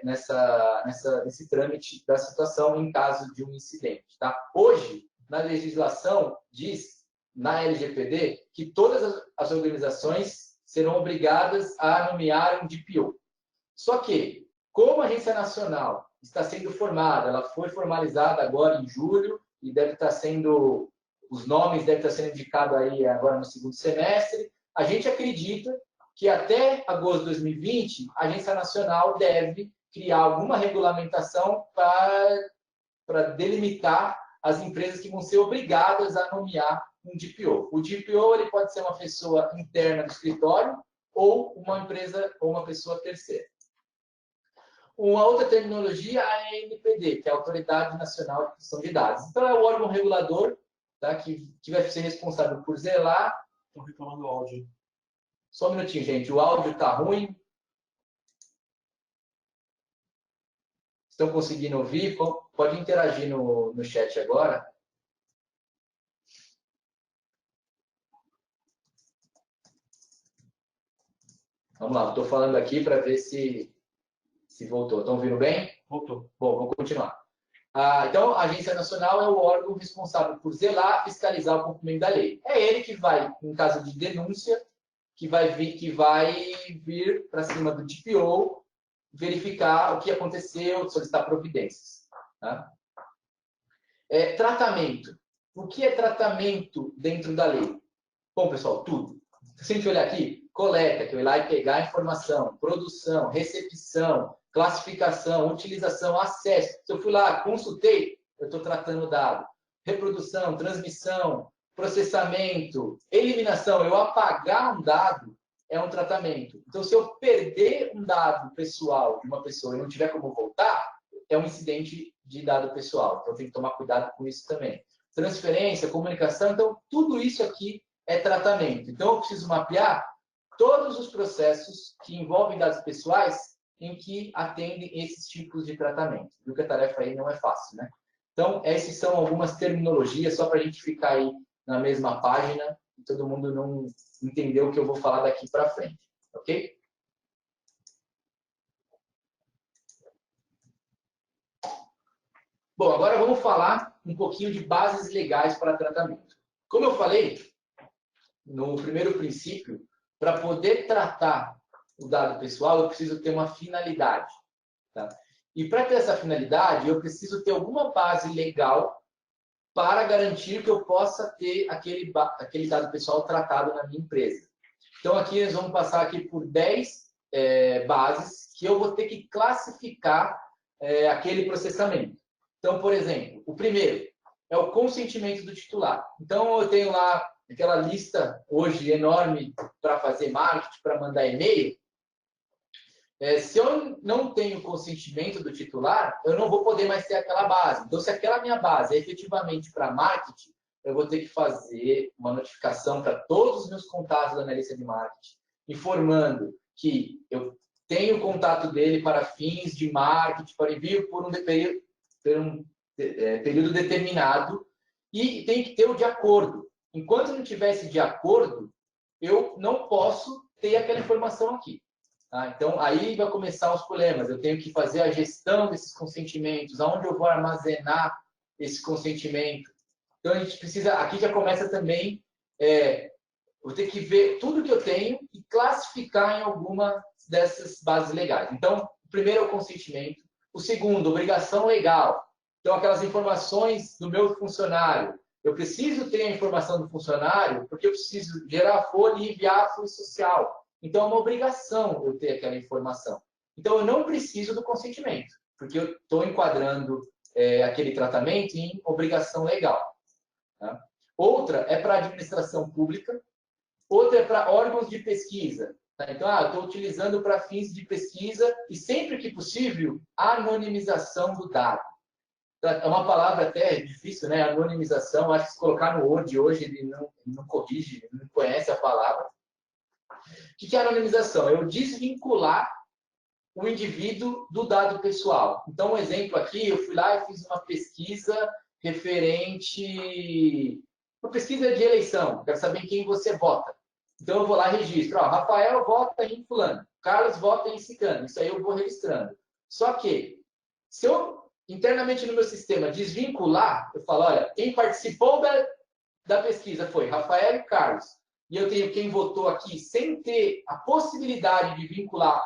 A: nesse trâmite da situação em caso de um incidente. Tá? Hoje, na legislação, diz, na LGPD, que todas as organizações serão obrigadas a nomear um DPO. Só que, como a Agência Nacional está sendo formada, ela foi formalizada agora em julho, e os nomes devem estar sendo indicados aí agora no segundo semestre, a gente acredita que até agosto de 2020, a Agência Nacional deve criar alguma regulamentação para delimitar as empresas que vão ser obrigadas a nomear um DPO. O DPO ele pode ser uma pessoa interna do escritório ou uma empresa ou uma pessoa terceira. Uma outra terminologia é a ANPD, que é a Autoridade Nacional de Proteção de Dados. Então, é o órgão regulador, tá, que vai ser responsável por zelar.
B: Estão reclamando do áudio.
A: Só um minutinho, gente. O áudio está ruim. Estão conseguindo ouvir? Pode interagir no chat agora. Vamos lá, estou falando aqui para ver se voltou. Estão ouvindo bem?
B: Voltou.
A: Bom, vamos continuar. Então, a Agência Nacional é o órgão responsável por zelar, fiscalizar o cumprimento da lei. É ele que vai, em caso de denúncia, que vai vir para cima do DPO, verificar o que aconteceu, solicitar providências. Tá? Tratamento. O que é tratamento dentro da lei? Bom, pessoal, tudo. Se a gente olhar aqui, coleta, que eu ir lá e pegar a informação, produção, recepção, classificação, utilização, acesso. Se eu fui lá, consultei, eu estou tratando o dado. Reprodução, transmissão, processamento, eliminação, eu apagar um dado é um tratamento. Então, se eu perder um dado pessoal de uma pessoa e não tiver como voltar, é um incidente de dado pessoal. Então, tem que tomar cuidado com isso também. Transferência, comunicação, então, tudo isso aqui é tratamento. Então, eu preciso mapear todos os processos que envolvem dados pessoais em que atendem esses tipos de tratamento. Viu que a tarefa aí não é fácil, né? Então, essas são algumas terminologias, só para a gente ficar aí na mesma página e todo mundo não entender o que eu vou falar daqui para frente. Ok? Bom, agora vamos falar um pouquinho de bases legais para tratamento. Como eu falei, no primeiro princípio, para poder tratar o dado pessoal, eu preciso ter uma finalidade. Tá? E para ter essa finalidade, eu preciso ter alguma base legal para garantir que eu possa ter aquele dado pessoal tratado na minha empresa. Então, aqui nós vamos passar aqui por 10 bases que eu vou ter que classificar aquele processamento. Então, por exemplo, o primeiro é o consentimento do titular. Então, eu tenho lá aquela lista hoje enorme para fazer marketing, para mandar e-mail. Se eu não tenho consentimento do titular, eu não vou poder mais ter aquela base. Então, se aquela minha base é efetivamente para marketing, eu vou ter que fazer uma notificação para todos os meus contatos da minha lista de marketing, informando que eu tenho o contato dele para fins de marketing, para envio por um período determinado, e tem que ter o de acordo. Enquanto não tivesse de acordo, eu não posso ter aquela informação aqui. Tá? Então, aí vai começar os problemas. Eu tenho que fazer a gestão desses consentimentos, aonde eu vou armazenar esse consentimento. Então, a gente precisa, aqui já começa também, vou ter que ver tudo que eu tenho e classificar em alguma dessas bases legais. Então, o primeiro é o consentimento. O segundo, obrigação legal. Então, aquelas informações do meu funcionário. Eu preciso ter a informação do funcionário porque eu preciso gerar a folha e enviar a folha social. Então, é uma obrigação eu ter aquela informação. Então, eu não preciso do consentimento, porque eu estou enquadrando aquele tratamento em obrigação legal. Tá? Outra é para a administração pública, outra é para órgãos de pesquisa. Tá? Então, eu estou utilizando para fins de pesquisa e, sempre que possível, anonimização do dado. É uma palavra até difícil, né? Anonimização. Acho que se colocar no Word hoje, ele não corrige, ele não conhece a palavra. O que é anonimização? É eu desvincular o indivíduo do dado pessoal. Então, um exemplo aqui, eu fui lá e fiz uma pesquisa referente... Uma pesquisa de eleição. Quero saber em quem você vota. Então, eu vou lá e registro. Rafael vota em fulano. Carlos vota em ciclano. Isso aí eu vou registrando. Só que, se eu internamente no meu sistema desvincular, eu falo, olha, quem participou da pesquisa foi Rafael e Carlos. E eu tenho quem votou aqui sem ter a possibilidade de vincular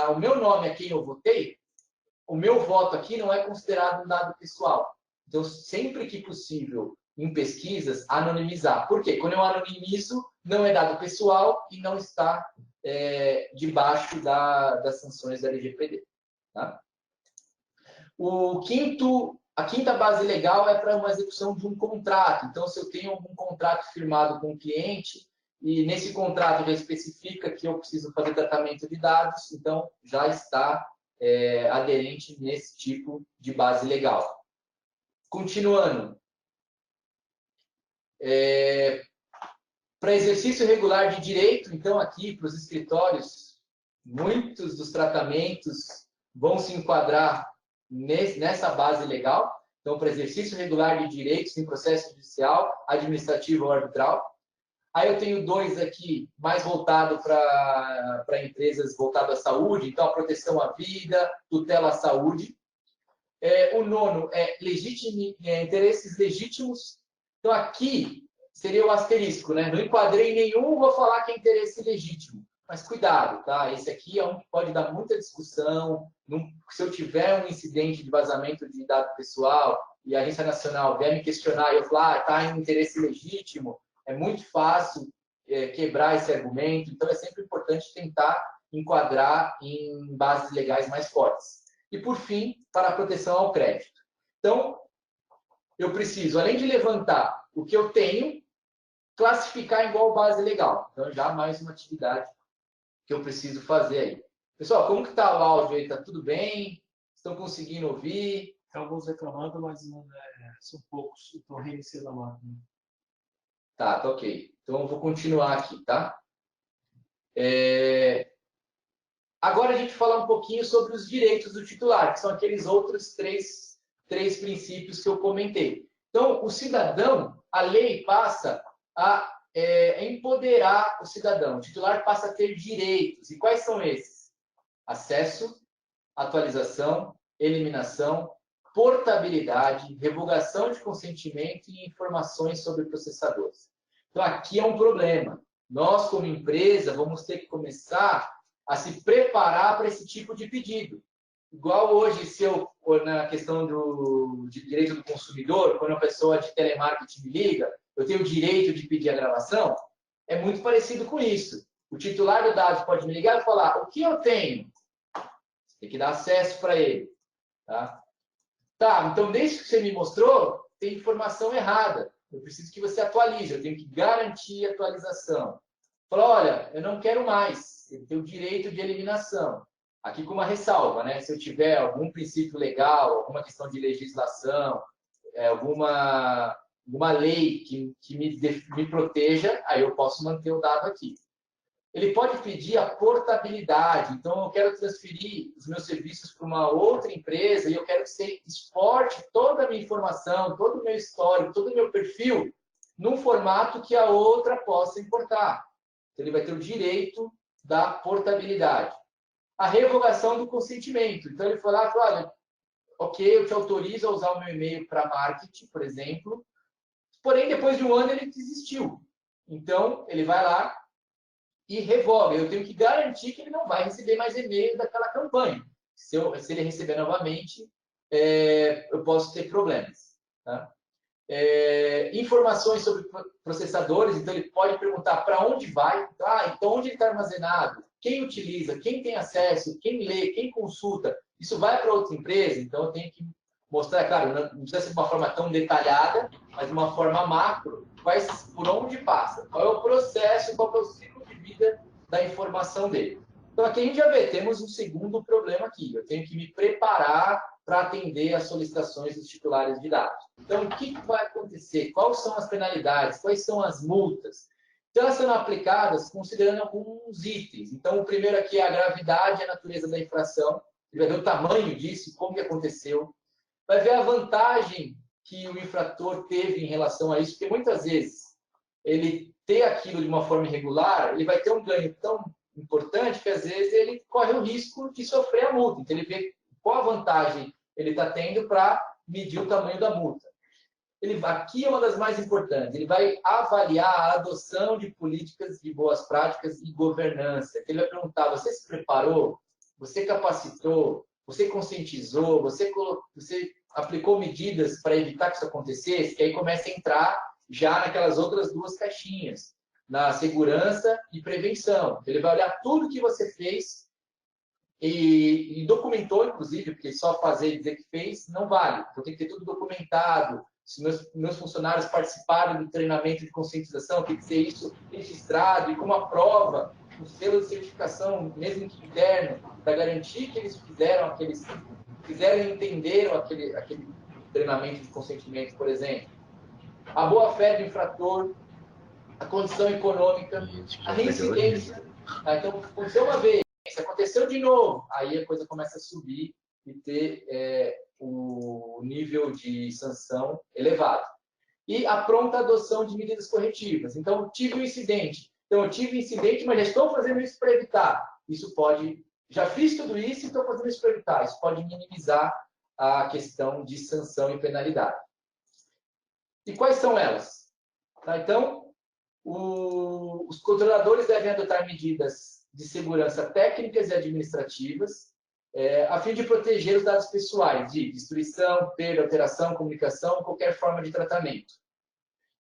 A: o meu nome a quem eu votei, o meu voto aqui não é considerado um dado pessoal. Então, sempre que possível, em pesquisas, anonimizar. Por quê? Quando eu anonimizo, não é dado pessoal e não está debaixo das sanções da LGPD. Tá? A quinta base legal é para uma execução de um contrato. Então, se eu tenho um contrato firmado com o cliente e nesse contrato já especifica que eu preciso fazer tratamento de dados, então já está aderente nesse tipo de base legal. Continuando. Para exercício regular de direito, então aqui para os escritórios, muitos dos tratamentos vão se enquadrar nessa base legal. Então, para exercício regular de direitos em processo judicial, administrativo ou arbitral. Aí eu tenho dois aqui, mais voltado para empresas voltado à saúde, então a proteção à vida, tutela à saúde. O nono é interesses legítimos. Então, aqui seria o asterisco, né? Não enquadrei nenhum, vou falar que é interesse legítimo. Mas cuidado, tá? Esse aqui é um que pode dar muita discussão. Se eu tiver um incidente de vazamento de dado pessoal e a Agência Nacional vier me questionar e eu falar, está em interesse legítimo, é muito fácil quebrar esse argumento. Então, é sempre importante tentar enquadrar em bases legais mais fortes. E, por fim, para a proteção ao crédito. Então, eu preciso, além de levantar o que eu tenho, classificar igual base legal. Então, já mais uma atividade que eu preciso fazer aí. Pessoal, como que está o áudio aí? Está tudo bem? Estão conseguindo ouvir?
B: Tem alguns reclamando, mas não são poucos. Estou reiniciando a máquina.
A: Tá ok. Então, eu vou continuar aqui, tá? Agora a gente fala um pouquinho sobre os direitos do titular, que são aqueles outros três princípios que eu comentei. Então, o cidadão, a lei passa a empoderar o cidadão. O titular passa a ter direitos. E quais são esses? Acesso, atualização, eliminação, portabilidade, revogação de consentimento e informações sobre processadores. Então, aqui é um problema. Nós, como empresa, vamos ter que começar a se preparar para esse tipo de pedido. Igual hoje, na questão de direito do consumidor, quando a pessoa de telemarketing me liga, eu tenho o direito de pedir a gravação, é muito parecido com isso. O titular do dado pode me ligar e falar, o que eu tenho? Tem que dar acesso para ele. Tá? Tá, então desde que você me mostrou, tem informação errada. Eu preciso que você atualize, eu tenho que garantir a atualização. Fala, olha, eu não quero mais, eu tenho o direito de eliminação. Aqui com uma ressalva, né? Se eu tiver algum princípio legal, alguma questão de legislação, alguma lei que me proteja, aí eu posso manter o dado aqui. Ele pode pedir a portabilidade. Então, eu quero transferir os meus serviços para uma outra empresa e eu quero que você exporte toda a minha informação, todo o meu histórico, todo o meu perfil num formato que a outra possa importar. Então, ele vai ter o direito da portabilidade. A revogação do consentimento. Então, ele foi lá e falou, olha, ok, eu te autorizo a usar o meu e-mail para marketing, por exemplo, porém, depois de um ano, ele desistiu. Então, ele vai lá e revoga. Eu tenho que garantir que ele não vai receber mais e-mail daquela campanha. Se ele receber novamente, eu posso ter problemas. Tá? Informações sobre processadores, então ele pode perguntar para onde vai, então onde ele está armazenado, quem utiliza, quem tem acesso, quem lê, quem consulta. Isso vai para outra empresa, então eu tenho que mostrar, claro, não precisa ser de uma forma tão detalhada, mas de uma forma macro, por onde passa, qual é o processo, qual é o ciclo de vida da informação dele. Então aqui a gente já vê, temos um segundo problema aqui. Eu tenho que me preparar para atender às solicitações dos titulares de dados. Então, o que vai acontecer? Quais são as penalidades? Quais são as multas? Então, elas sendo aplicadas considerando alguns itens. Então, o primeiro aqui é a gravidade e a natureza da infração. Ele vai ver o tamanho disso, como que aconteceu. Vai ver a vantagem que o infrator teve em relação a isso, porque muitas vezes ele ter aquilo de uma forma irregular, ele vai ter um ganho tão importante que às vezes ele corre o risco de sofrer a multa. Então, ele vê qual a vantagem ele está tendo para medir o tamanho da multa. Aqui é uma das mais importantes. Ele vai avaliar a adoção de políticas de boas práticas e governança. Ele vai perguntar, você se preparou? Você capacitou? Você conscientizou? Você aplicou medidas para evitar que isso acontecesse? Que aí começa a entrar já naquelas outras duas caixinhas, na segurança e prevenção. Ele vai olhar tudo que você fez e documentou, inclusive, porque só fazer e dizer que fez não vale. Então, tem que ter tudo documentado. Se meus funcionários participaram do treinamento de conscientização, tem que ser isso registrado e com uma prova, um selo de certificação, mesmo que interno, para garantir que eles fizeram e entenderam aquele treinamento de consentimento, por exemplo. A boa-fé do infrator, a condição econômica, a reincidência. Então, aconteceu uma vez, se aconteceu de novo, aí a coisa começa a subir e ter o nível de sanção elevado. E a pronta adoção de medidas corretivas. Então, tive um incidente. Então, eu tive um incidente, mas já estou fazendo isso para evitar. Isso pode... Já fiz tudo isso e estou fazendo isso para evitar. Isso pode minimizar a questão de sanção e penalidade. E quais são elas? Tá? Então, os controladores devem adotar medidas de segurança técnicas e administrativas a fim de proteger os dados pessoais de destruição, perda, alteração, comunicação, qualquer forma de tratamento.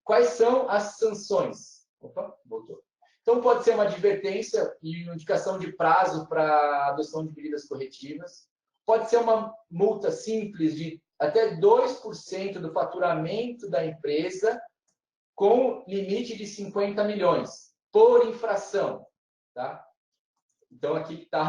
A: Quais são as sanções? Opa, voltou. Então, pode ser uma advertência e uma indicação de prazo para a adoção de medidas corretivas. Pode ser uma multa simples de até 2% do faturamento da empresa, com limite de 50 milhões por infração. Tá? Então, aqui está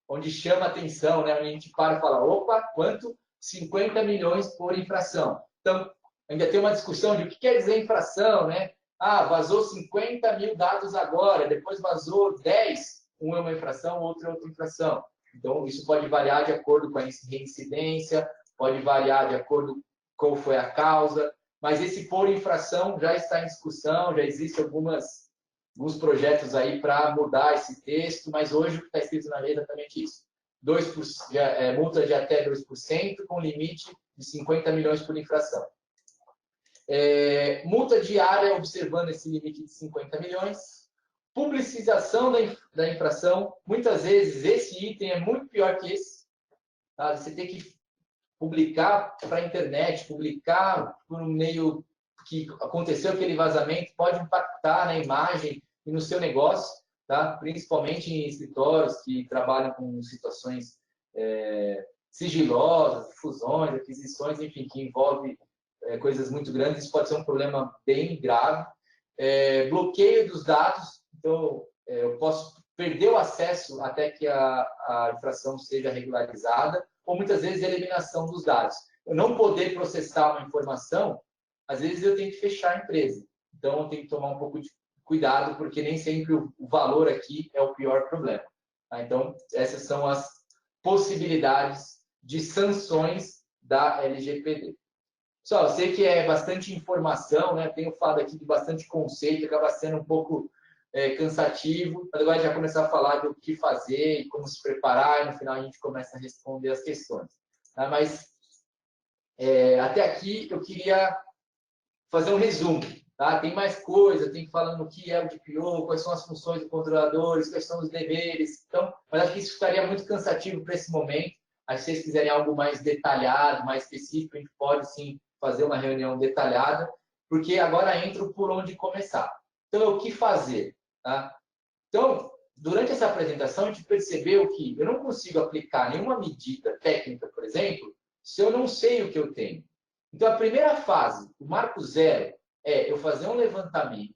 A: onde chama a atenção, né? Onde a gente para e fala, opa, quanto? 50 milhões por infração. Então, ainda tem uma discussão de o que quer dizer infração, né? Ah, vazou 50 mil dados agora, depois vazou 10, um é uma infração, outro é outra infração. Então, isso pode variar de acordo com a reincidência, pode variar de acordo com qual foi a causa, mas esse por infração já está em discussão, já existem alguns projetos aí para mudar esse texto, mas hoje o que está escrito na lei é exatamente isso. Multa de até 2%, com limite de 50 milhões por infração. Multa diária observando esse limite de 50 milhões. Publicização da infração. Muitas vezes esse item é muito pior que esse. Tá? Você tem que publicar para a internet, publicar por um meio que aconteceu aquele vazamento, pode impactar na imagem e no seu negócio, tá? Principalmente em escritórios que trabalham com situações sigilosas, fusões, aquisições, enfim, que envolve coisas muito grandes, isso pode ser um problema bem grave. Bloqueio dos dados, então eu posso perder o acesso até que a infração seja regularizada, ou muitas vezes a eliminação dos dados. Eu não poder processar uma informação, às vezes eu tenho que fechar a empresa. Então eu tenho que tomar um pouco de cuidado, porque nem sempre o valor aqui é o pior problema. Tá? Então, essas são as possibilidades de sanções da LGPD. Pessoal, eu sei que é bastante informação, né? Tenho falado aqui de bastante conceito, acaba sendo um pouco cansativo, mas agora já começar a falar do que fazer e como se preparar, e no final a gente começa a responder as questões. Tá? Mas até aqui eu queria fazer um resumo. Tá? Tem mais coisa, tem falando o que é o DPO, quais são as funções dos controladores, quais são os deveres. Então, mas acho que isso ficaria muito cansativo para esse momento. Aí, se vocês quiserem algo mais detalhado, mais específico, a gente pode sim fazer uma reunião detalhada, porque agora entro por onde começar. Então, o que fazer? Tá? Então, durante essa apresentação, a gente percebeu que eu não consigo aplicar nenhuma medida técnica, por exemplo, se eu não sei o que eu tenho. Então, a primeira fase, o marco zero, é eu fazer um levantamento,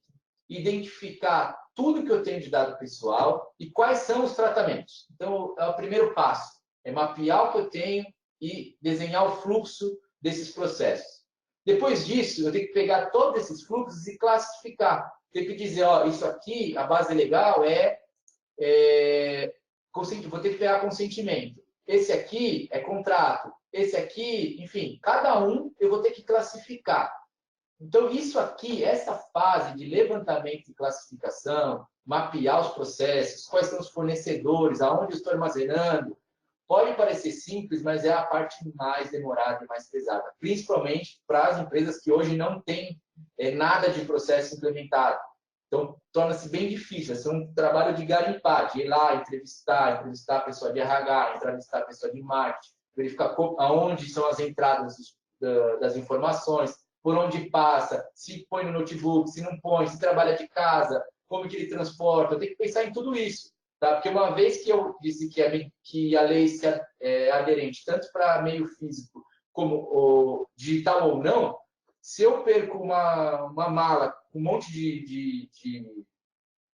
A: identificar tudo que eu tenho de dado pessoal e quais são os tratamentos. Então, é o primeiro passo, é mapear o que eu tenho e desenhar o fluxo desses processos. Depois disso, eu tenho que pegar todos esses fluxos e classificar. Tenho que dizer, ó, isso aqui, a base legal vou ter que pegar consentimento. Esse aqui é contrato. Esse aqui, enfim, cada um eu vou ter que classificar. Então, isso aqui, essa fase de levantamento e classificação, mapear os processos, quais são os fornecedores, aonde eu estou armazenando, pode parecer simples, mas é a parte mais demorada e mais pesada, principalmente para as empresas que hoje não têm nada de processo implementado. Então, torna-se bem difícil. É um trabalho de garimpar, de ir lá, entrevistar a pessoa de RH, entrevistar a pessoa de marketing, verificar aonde são as entradas das informações, por onde passa, se põe no notebook, se não põe, se trabalha de casa, como que ele transporta. Eu tenho que pensar em tudo isso. Tá? Porque uma vez que eu disse que a lei é aderente tanto para meio físico como digital ou não, se eu perco uma mala com um monte de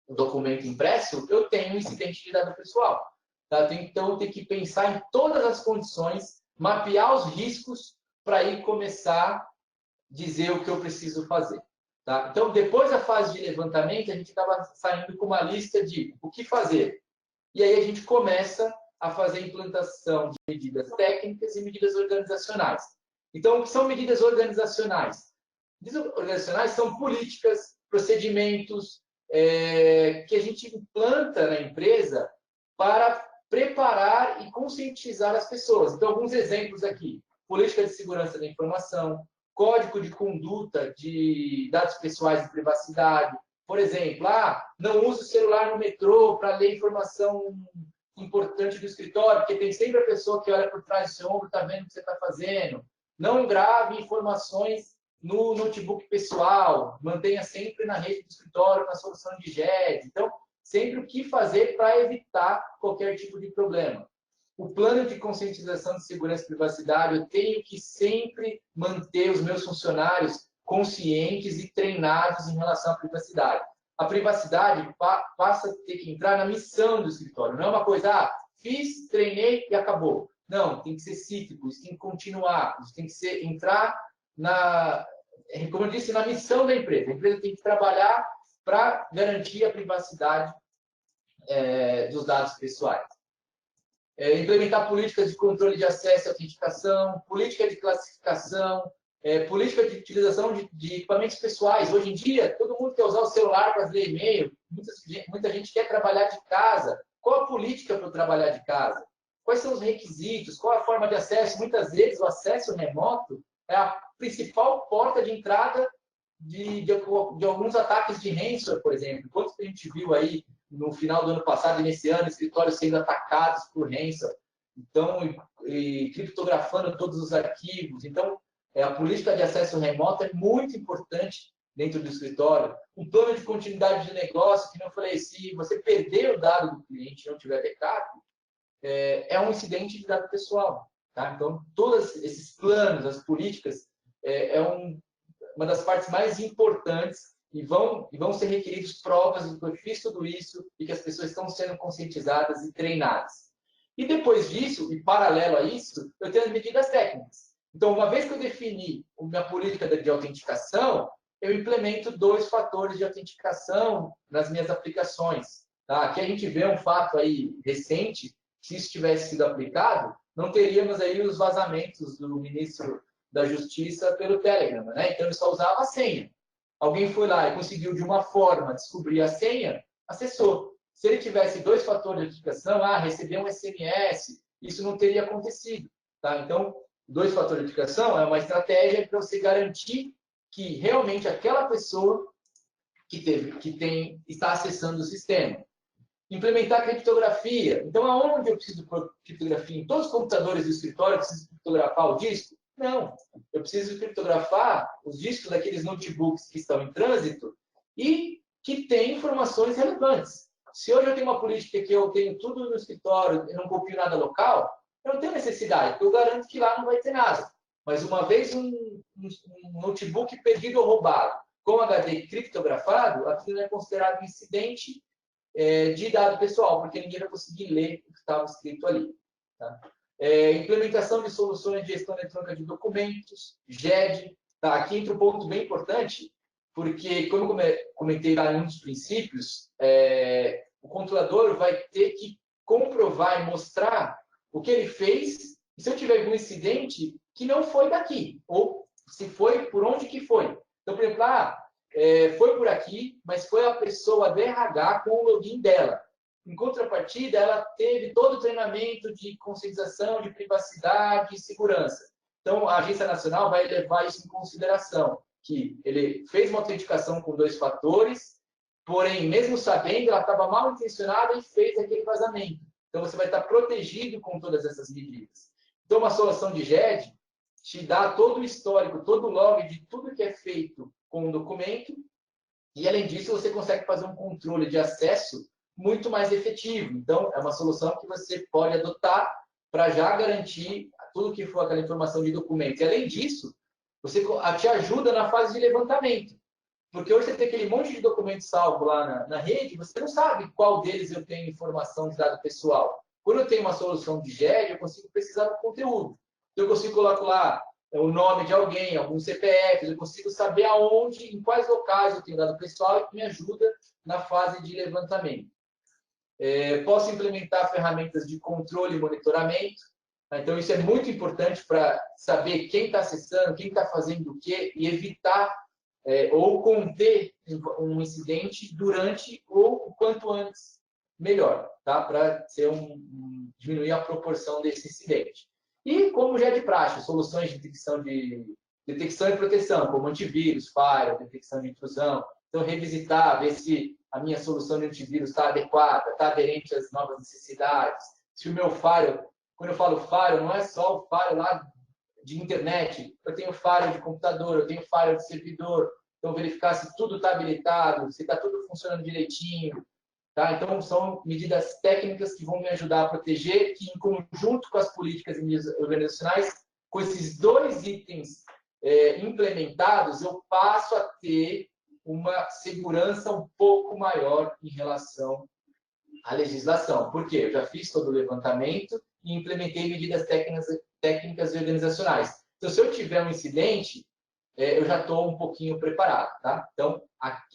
A: documento impresso, eu tenho um incidente de dado pessoal. Tá? Então, eu tenho que pensar em todas as condições, mapear os riscos para aí começar a dizer o que eu preciso fazer. Tá? Então, depois da fase de levantamento, a gente estava saindo com uma lista de o que fazer. E aí a gente começa a fazer a implantação de medidas técnicas e medidas organizacionais. Então, o que são medidas organizacionais? Medidas organizacionais são políticas, procedimentos que a gente implanta na empresa para preparar e conscientizar as pessoas. Então, alguns exemplos aqui. Política de segurança da informação, código de conduta de dados pessoais e privacidade. Por exemplo, não use o celular no metrô para ler informação importante do escritório, porque tem sempre a pessoa que olha por trás do seu ombro, está vendo o que você está fazendo. Não grave informações no notebook pessoal, mantenha sempre na rede do escritório, na solução de GED. Então, sempre o que fazer para evitar qualquer tipo de problema. O plano de conscientização de segurança e privacidade, eu tenho que sempre manter os meus funcionários conscientes e treinados em relação à privacidade. A privacidade passa a ter que entrar na missão do escritório. Não é uma coisa, fiz, treinei e acabou. Não, tem que ser cíclico, isso tem que continuar, isso tem que entrar como eu disse, na missão da empresa. A empresa tem que trabalhar para garantir a privacidade dos dados pessoais. Implementar políticas de controle de acesso e autenticação, política de classificação, política de utilização de equipamentos pessoais. Hoje em dia, todo mundo quer usar o celular para ler e-mail, muita gente quer trabalhar de casa. Qual a política para trabalhar de casa? Quais são os requisitos? Qual a forma de acesso? Muitas vezes, o acesso remoto é a principal porta de entrada de alguns ataques de ransomware, por exemplo. Quantos que a gente viu aí no final do ano passado e nesse ano, escritórios sendo atacados por ransomware, então, criptografando todos os arquivos. Então, a política de acesso remoto é muito importante dentro do escritório. Um plano de continuidade de negócio, que não falei, se você perder o dado do cliente e não tiver backup, é um incidente de dado pessoal. Tá? Então, todos esses planos, as políticas, uma das partes mais importantes e vão ser requeridos provas de que eu fiz tudo isso e que as pessoas estão sendo conscientizadas e treinadas. E depois disso, e paralelo a isso, eu tenho as medidas técnicas. Então, uma vez que eu defini a minha política de autenticação, eu implemento 2 fatores de autenticação nas minhas aplicações. Tá? Aqui a gente vê um fato aí recente, se isso tivesse sido aplicado, não teríamos aí os vazamentos do ministro da Justiça pelo Telegram, né? Então ele só usava a senha. Alguém foi lá e conseguiu de uma forma descobrir a senha, acessou. Se ele tivesse 2 fatores de autenticação, recebeu um SMS, isso não teria acontecido, tá? Então, 2 fatores de autenticação é uma estratégia para você garantir que realmente aquela pessoa está acessando o sistema. Implementar criptografia. Então, aonde eu preciso de criptografia? Em todos os computadores do escritório, eu preciso criptografar o disco? Não. Eu preciso criptografar os discos daqueles notebooks que estão em trânsito e que têm informações relevantes. Se hoje eu tenho uma política que eu tenho tudo no escritório e não copio nada local, eu não tenho necessidade, porque eu garanto que lá não vai ter nada. Mas uma vez um notebook perdido ou roubado com HD criptografado, aquilo é considerado um incidente de dado pessoal, porque ninguém vai conseguir ler o que estava escrito ali. Tá? Implementação de soluções de gestão eletrônica de documentos, GED. Tá? Aqui entra um ponto bem importante, porque, como eu comentei lá em um dos princípios, o controlador vai ter que comprovar e mostrar o que ele fez, e se eu tiver algum incidente que não foi daqui, ou se foi por onde que foi. Então, por exemplo, foi por aqui, mas foi a pessoa do RH com o login dela. Em contrapartida, ela teve todo o treinamento de conscientização, de privacidade e segurança. Então, a Agência Nacional vai levar isso em consideração, que ele fez uma autenticação com 2 fatores, porém, mesmo sabendo, ela estava mal intencionada e fez aquele vazamento. Então, você vai estar protegido com todas essas medidas. Então, uma solução de GED te dá todo o histórico, todo o log de tudo que é feito com o documento e, além disso, você consegue fazer um controle de acesso muito mais efetivo. Então, é uma solução que você pode adotar para já garantir tudo que for aquela informação de documento. E, além disso, você te ajuda na fase de levantamento. Porque hoje você tem aquele monte de documentos salvo lá na rede, você não sabe qual deles eu tenho informação de dado pessoal. Quando eu tenho uma solução de GED, eu consigo precisar do conteúdo. Então, eu consigo colocar lá o nome de alguém, alguns CPFs, eu consigo saber aonde, em quais locais eu tenho dado pessoal e que me ajuda na fase de levantamento. Posso implementar ferramentas de controle e monitoramento. Então, isso é muito importante para saber quem está acessando, quem está fazendo o quê e evitar ou conter um incidente durante ou o quanto antes melhor, tá? Para diminuir a proporção desse incidente. E, como já é de praxe, soluções de detecção e proteção, como antivírus, firewall, detecção de intrusão. Então, revisitar, ver se a minha solução de antivírus está adequada, está aderente às novas necessidades. Se o meu firewall, quando eu falo firewall, não é só o firewall lá de internet, eu tenho firewall de computador, eu tenho firewall de servidor. Então, verificar se tudo está habilitado, se está tudo funcionando direitinho. Tá? Então, são medidas técnicas que vão me ajudar a proteger, que em conjunto com as políticas organizacionais, com esses 2 itens implementados, eu passo a ter uma segurança um pouco maior em relação à legislação. Por quê? Eu já fiz todo o levantamento e implementei medidas técnicas e organizacionais. Então, se eu tiver um incidente, eu já estou um pouquinho preparado, tá? Então,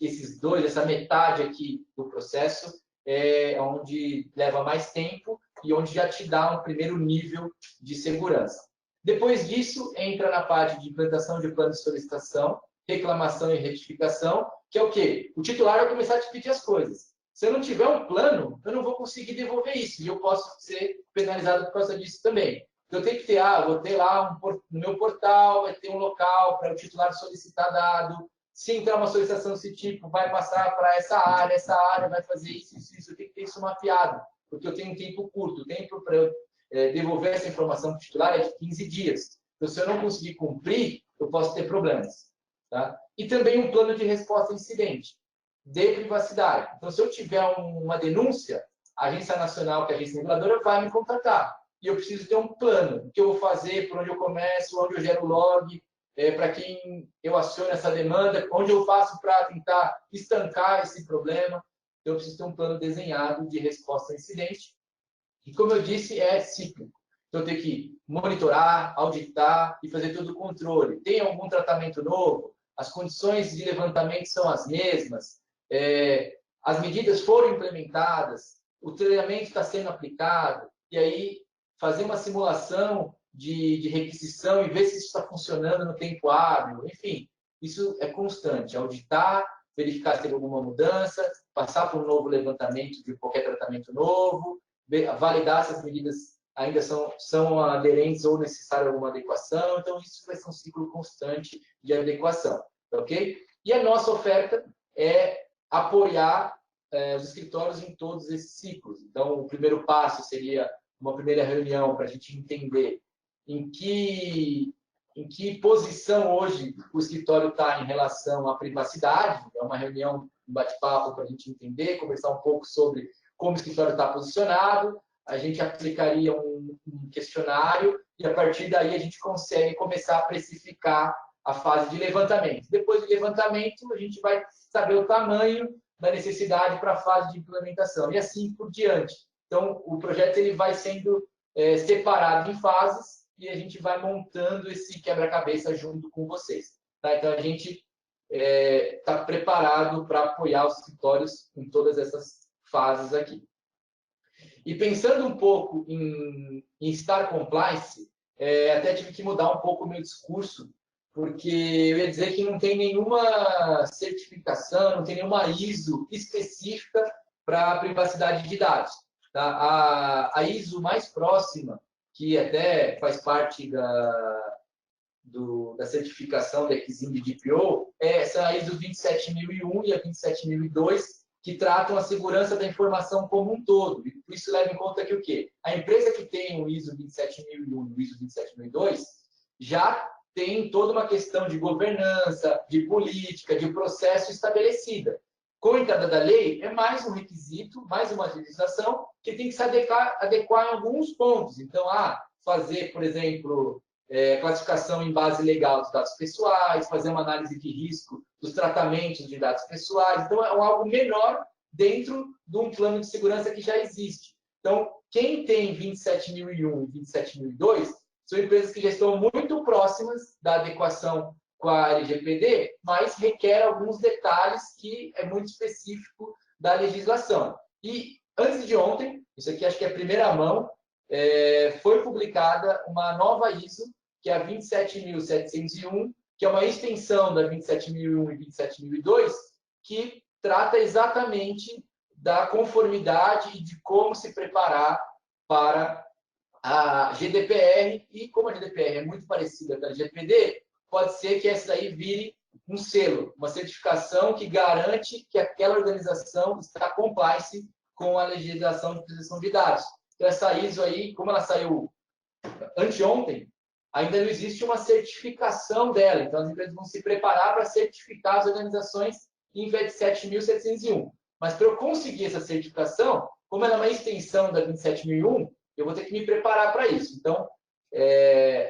A: esses 2, essa metade aqui do processo é onde leva mais tempo e onde já te dá um primeiro nível de segurança. Depois disso, entra na parte de implantação de plano de solicitação, reclamação e retificação, que é o quê? O titular vai começar a te pedir as coisas. Se eu não tiver um plano, eu não vou conseguir devolver isso e eu posso ser penalizado por causa disso também. Eu tenho que ter, vou ter lá no meu portal, vai ter um local para o titular solicitar dado. Se entrar uma solicitação desse tipo, vai passar para essa área vai fazer isso. Eu tenho que ter isso mapeado, porque eu tenho um tempo curto. O tempo para eu devolver essa informação para o titular é de 15 dias. Então, se eu não conseguir cumprir, eu posso ter problemas. Tá? E também um plano de resposta a incidente, de privacidade. Então, se eu tiver uma denúncia, a Agência Nacional, que é a agência reguladora, vai me contratar. e eu preciso ter um plano. O que eu vou fazer, por onde eu começo, onde eu gero log, para quem eu aciono essa demanda, onde eu faço para tentar estancar esse problema. Então, eu preciso ter um plano desenhado de resposta a incidente. E, como eu disse, é cíclico. Então, eu tenho que monitorar, auditar e fazer todo o controle. Tem algum tratamento novo? As condições de levantamento são as mesmas? As medidas foram implementadas? O treinamento está sendo aplicado? E aí, fazer uma simulação de requisição e ver se isso está funcionando no tempo hábil. Enfim, isso é constante. Auditar, verificar se teve alguma mudança, passar por um novo levantamento de qualquer tratamento novo, validar se as medidas ainda são aderentes ou necessária alguma adequação. Então, isso vai ser um ciclo constante de adequação, ok? E a nossa oferta é apoiar os escritórios em todos esses ciclos. Então, o primeiro passo seria uma primeira reunião para a gente entender em que posição hoje o escritório está em relação à privacidade. É uma reunião, um bate-papo para a gente entender, conversar um pouco sobre como o escritório está posicionado. A gente aplicaria um questionário e, a partir daí, a gente consegue começar a precificar a fase de levantamento. Depois do levantamento, a gente vai saber o tamanho da necessidade para a fase de implementação e assim por diante. Então, o projeto ele vai sendo separado em fases e a gente vai montando esse quebra-cabeça junto com vocês. Tá? Então, a gente está preparado para apoiar os escritórios em todas essas fases aqui. E pensando um pouco em Star Compliance, até tive que mudar um pouco o meu discurso, porque eu ia dizer que não tem nenhuma certificação, não tem nenhuma ISO específica para a privacidade de dados. Tá? A ISO mais próxima, que até faz parte da certificação da Exim de DPO, essa a ISO 27001 e a 27002, que tratam a segurança da informação como um todo. E por isso leva em conta que o quê? A empresa que tem o ISO 27001 e o ISO 27002 já tem toda uma questão de governança, de política, de processo estabelecida. Com a entrada da lei, é mais um requisito, mais uma legislação que tem que se adequar em alguns pontos. Então, fazer, por exemplo, classificação em base legal dos dados pessoais, fazer uma análise de risco dos tratamentos de dados pessoais. Então, é algo menor dentro de um plano de segurança que já existe. Então, quem tem 27001 e 27002 são empresas que já estão muito próximas da adequação com a LGPD, mas requer alguns detalhes que é muito específico da legislação. E antes de ontem, isso aqui acho que é a primeira mão, foi publicada uma nova ISO, que é a 27701, que é uma extensão da 27001 e 27002, que trata exatamente da conformidade e de como se preparar para a GDPR. E como a GDPR é muito parecida com a LGPD, pode ser que essa daí vire um selo, uma certificação que garante que aquela organização está compliance com a legislação de proteção de dados. Então, essa ISO aí, como ela saiu anteontem, ainda não existe uma certificação dela. Então, as empresas vão se preparar para certificar as organizações em 27701. Mas, para eu conseguir essa certificação, como ela é uma extensão da 27001, eu vou ter que me preparar para isso. Então,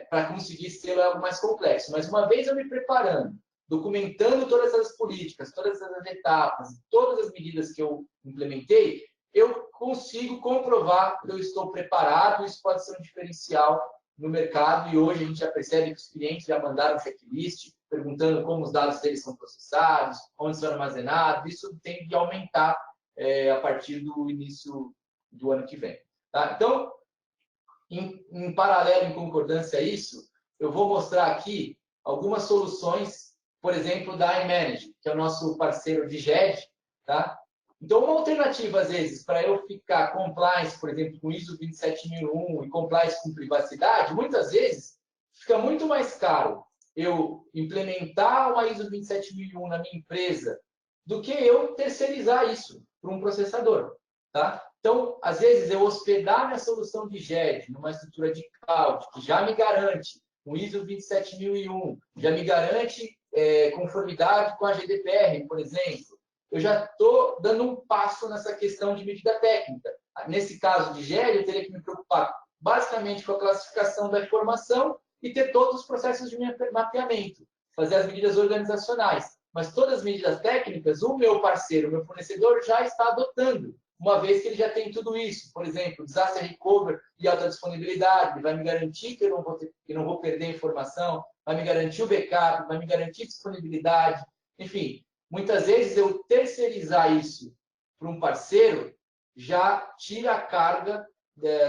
A: para conseguir ser algo mais complexo. Mas, uma vez eu me preparando, documentando todas as políticas, todas as etapas, todas as medidas que eu implementei, eu consigo comprovar que eu estou preparado. Isso pode ser um diferencial no mercado, e hoje a gente já percebe que os clientes já mandaram um checklist perguntando como os dados deles são processados, onde são armazenados. Isso tem que aumentar a partir do início do ano que vem. Tá? Então, em paralelo, em concordância a isso, eu vou mostrar aqui algumas soluções, por exemplo, da iManage, que é o nosso parceiro de GED. Tá? Então, uma alternativa, às vezes, para eu ficar compliance, por exemplo, com ISO 27001 e compliance com privacidade, muitas vezes fica muito mais caro eu implementar uma ISO 27001 na minha empresa do que eu terceirizar isso para um processador. Tá? Então, às vezes, eu hospedar minha solução de GED numa estrutura de cloud que já me garante um ISO 27001, já me garante conformidade com a GDPR, por exemplo, eu já estou dando um passo nessa questão de medida técnica. Nesse caso de GED, eu teria que me preocupar basicamente com a classificação da informação e ter todos os processos de mapeamento, fazer as medidas organizacionais. Mas todas as medidas técnicas, o meu parceiro, o meu fornecedor já está adotando, uma vez que ele já tem tudo isso. Por exemplo, disaster recovery e alta disponibilidade, ele vai me garantir que eu não vou perder informação, vai me garantir o backup, vai me garantir disponibilidade. Enfim, muitas vezes eu terceirizar isso para um parceiro já tira a carga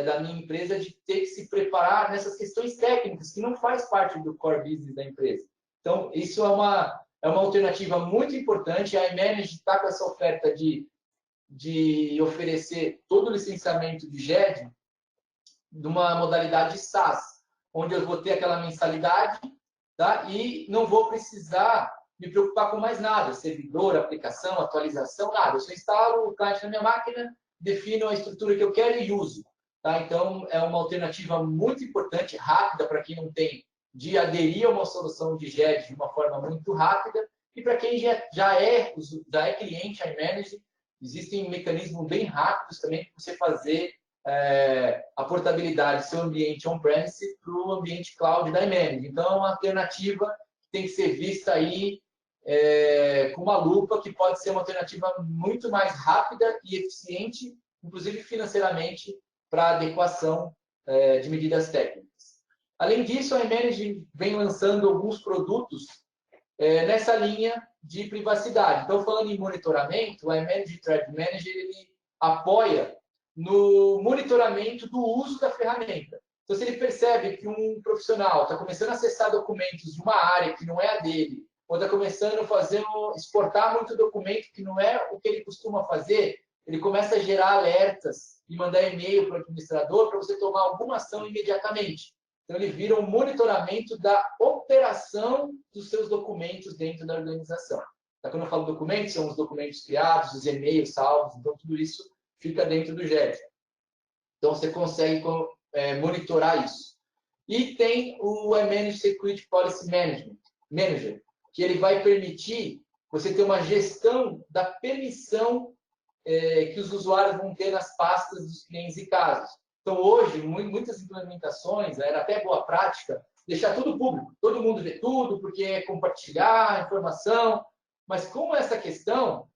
A: da minha empresa de ter que se preparar nessas questões técnicas, que não faz parte do core business da empresa. Então, isso é uma alternativa muito importante. A iManage está com essa oferta de oferecer todo o licenciamento de GED numa modalidade SaaS, onde eu vou ter aquela mensalidade, tá? E não vou precisar me preocupar com mais nada, servidor, aplicação, atualização, nada. Eu só instalo o cliente na minha máquina, defino a estrutura que eu quero e uso. Tá? Então, é uma alternativa muito importante, rápida, para quem não tem, de aderir a uma solução de GED de uma forma muito rápida. E para quem já é cliente iManage, existem mecanismos bem rápidos também para você fazer a portabilidade do seu ambiente on-premise para o ambiente cloud da iManage. Então, é uma alternativa que tem que ser vista aí com uma lupa, que pode ser uma alternativa muito mais rápida e eficiente, inclusive financeiramente, para adequação de medidas técnicas. Além disso, a iManage vem lançando alguns produtos nessa linha de privacidade. Então, falando em monitoramento, o iManage Threat Manager ele apoia no monitoramento do uso da ferramenta. Então, se ele percebe que um profissional está começando a acessar documentos de uma área que não é a dele, ou está começando a exportar muito documento que não é o que ele costuma fazer, ele começa a gerar alertas e mandar e-mail para o administrador para você tomar alguma ação imediatamente. Então, ele vira um monitoramento da operação dos seus documentos dentro da organização. Tá? Quando eu falo documentos, são os documentos criados, os e-mails salvos, então tudo isso fica dentro do GED. Então, você consegue monitorar isso. E tem o iManage Security Policy Manager, que ele vai permitir você ter uma gestão da permissão que os usuários vão ter nas pastas dos clientes e casos. Então, hoje, muitas implementações, era até boa prática, deixar tudo público, todo mundo vê tudo, porque é compartilhar a informação, mas como essa questão,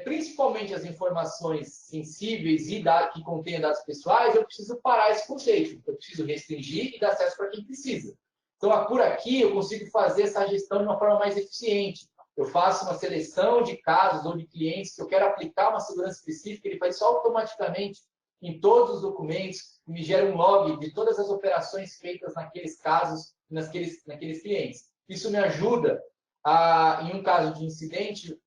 A: principalmente as informações sensíveis e que contêm dados pessoais, eu preciso parar esse conceito, eu preciso restringir e dar acesso para quem precisa. Então, por aqui, eu consigo fazer essa gestão de uma forma mais eficiente. Eu faço uma seleção de casos ou de clientes que eu quero aplicar uma segurança específica, ele faz isso automaticamente em todos os documentos, me gera um log de todas as operações feitas naqueles casos, naqueles clientes. Isso me ajuda em um caso de incidente,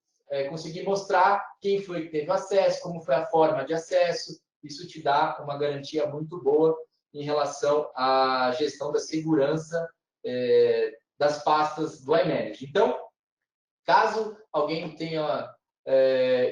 A: conseguir mostrar quem foi que teve acesso, como foi a forma de acesso. Isso te dá uma garantia muito boa em relação à gestão da segurança das pastas do iManage. Então, caso alguém tenha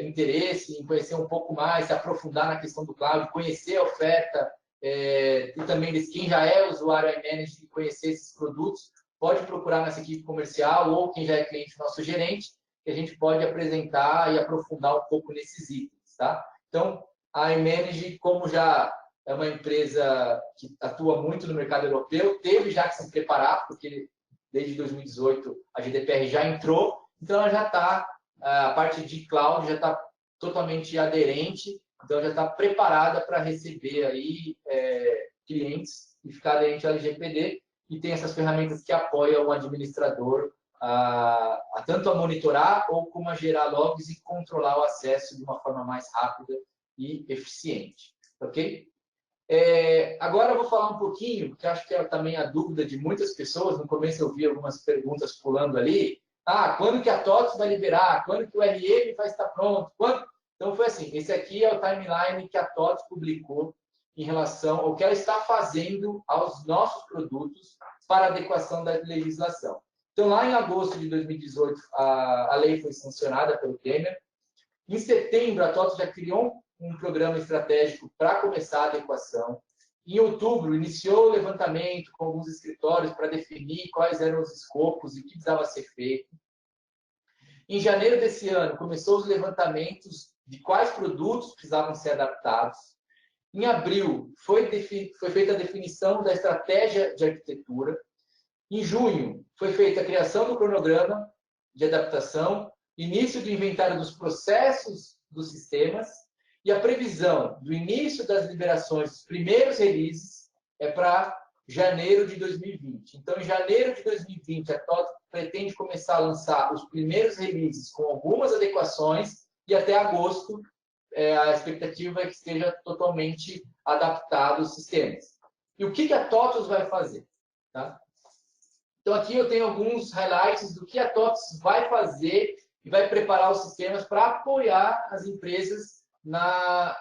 A: interesse em conhecer um pouco mais, se aprofundar na questão do cloud, conhecer a oferta e também quem já é usuário iManage e conhecer esses produtos, pode procurar nossa equipe comercial ou quem já é cliente nosso gerente, que a gente pode apresentar e aprofundar um pouco nesses itens. Tá? Então, a iManage, como já é uma empresa que atua muito no mercado europeu, teve já que se preparar, porque desde 2018 a GDPR já entrou, então ela já está, a parte de cloud já está totalmente aderente, então já está preparada para receber aí clientes e ficar aderente ao LGPD, e tem essas ferramentas que apoiam o administrador a tanto a monitorar ou como a gerar logs e controlar o acesso de uma forma mais rápida e eficiente. Ok? Agora eu vou falar um pouquinho, que acho que é também a dúvida de muitas pessoas. No começo eu vi algumas perguntas pulando ali. Quando que a TOTS vai liberar? Quando que o RM vai estar pronto? Quando? Então foi assim, esse aqui é o timeline que a TOTS publicou em relação ao que ela está fazendo aos nossos produtos para adequação da legislação. Então, lá em agosto de 2018, a lei foi sancionada pelo Temer. Em setembro, a TOTS já criou um programa estratégico para começar a adequação. Em outubro, iniciou o levantamento com alguns escritórios para definir quais eram os escopos e o que precisava ser feito. Em janeiro desse ano, começou os levantamentos de quais produtos precisavam ser adaptados. Em abril, foi feita a definição da estratégia de arquitetura. Em junho, foi feita a criação do cronograma de adaptação, início do inventário dos processos dos sistemas e a previsão do início das liberações dos primeiros releases é para janeiro de 2020. Então, em janeiro de 2020, a TOTVS pretende começar a lançar os primeiros releases com algumas adequações e até agosto a expectativa é que esteja totalmente adaptado os sistemas. E o que a TOTVS vai fazer? Tá? Então, aqui eu tenho alguns highlights do que a TOTVS vai fazer e vai preparar os sistemas para apoiar as empresas na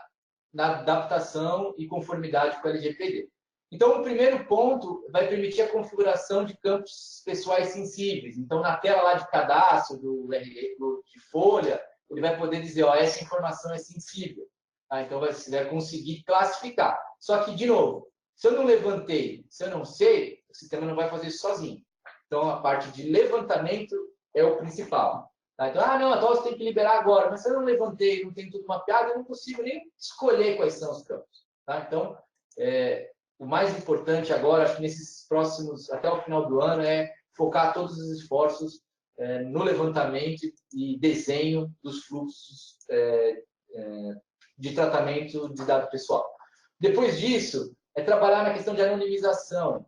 A: adaptação e conformidade com a LGPD. Então, o primeiro ponto vai permitir a configuração de campos pessoais sensíveis. Então, na tela lá de cadastro de folha, ele vai poder dizer, ó, essa informação é sensível. Tá? Então, você vai conseguir classificar. Só que, de novo, se eu não levantei, se eu não sei, o sistema não vai fazer isso sozinho. Então, a parte de levantamento é o principal. Tá? Então, não, a TOTVS tem que liberar agora. Mas se eu não levantei, não tem tudo mapeado, eu não consigo nem escolher quais são os campos. Tá? Então, o mais importante agora, acho que nesses próximos, até o final do ano, é focar todos os esforços no levantamento e desenho dos fluxos de tratamento de dado pessoal. Depois disso, é trabalhar na questão de anonimização,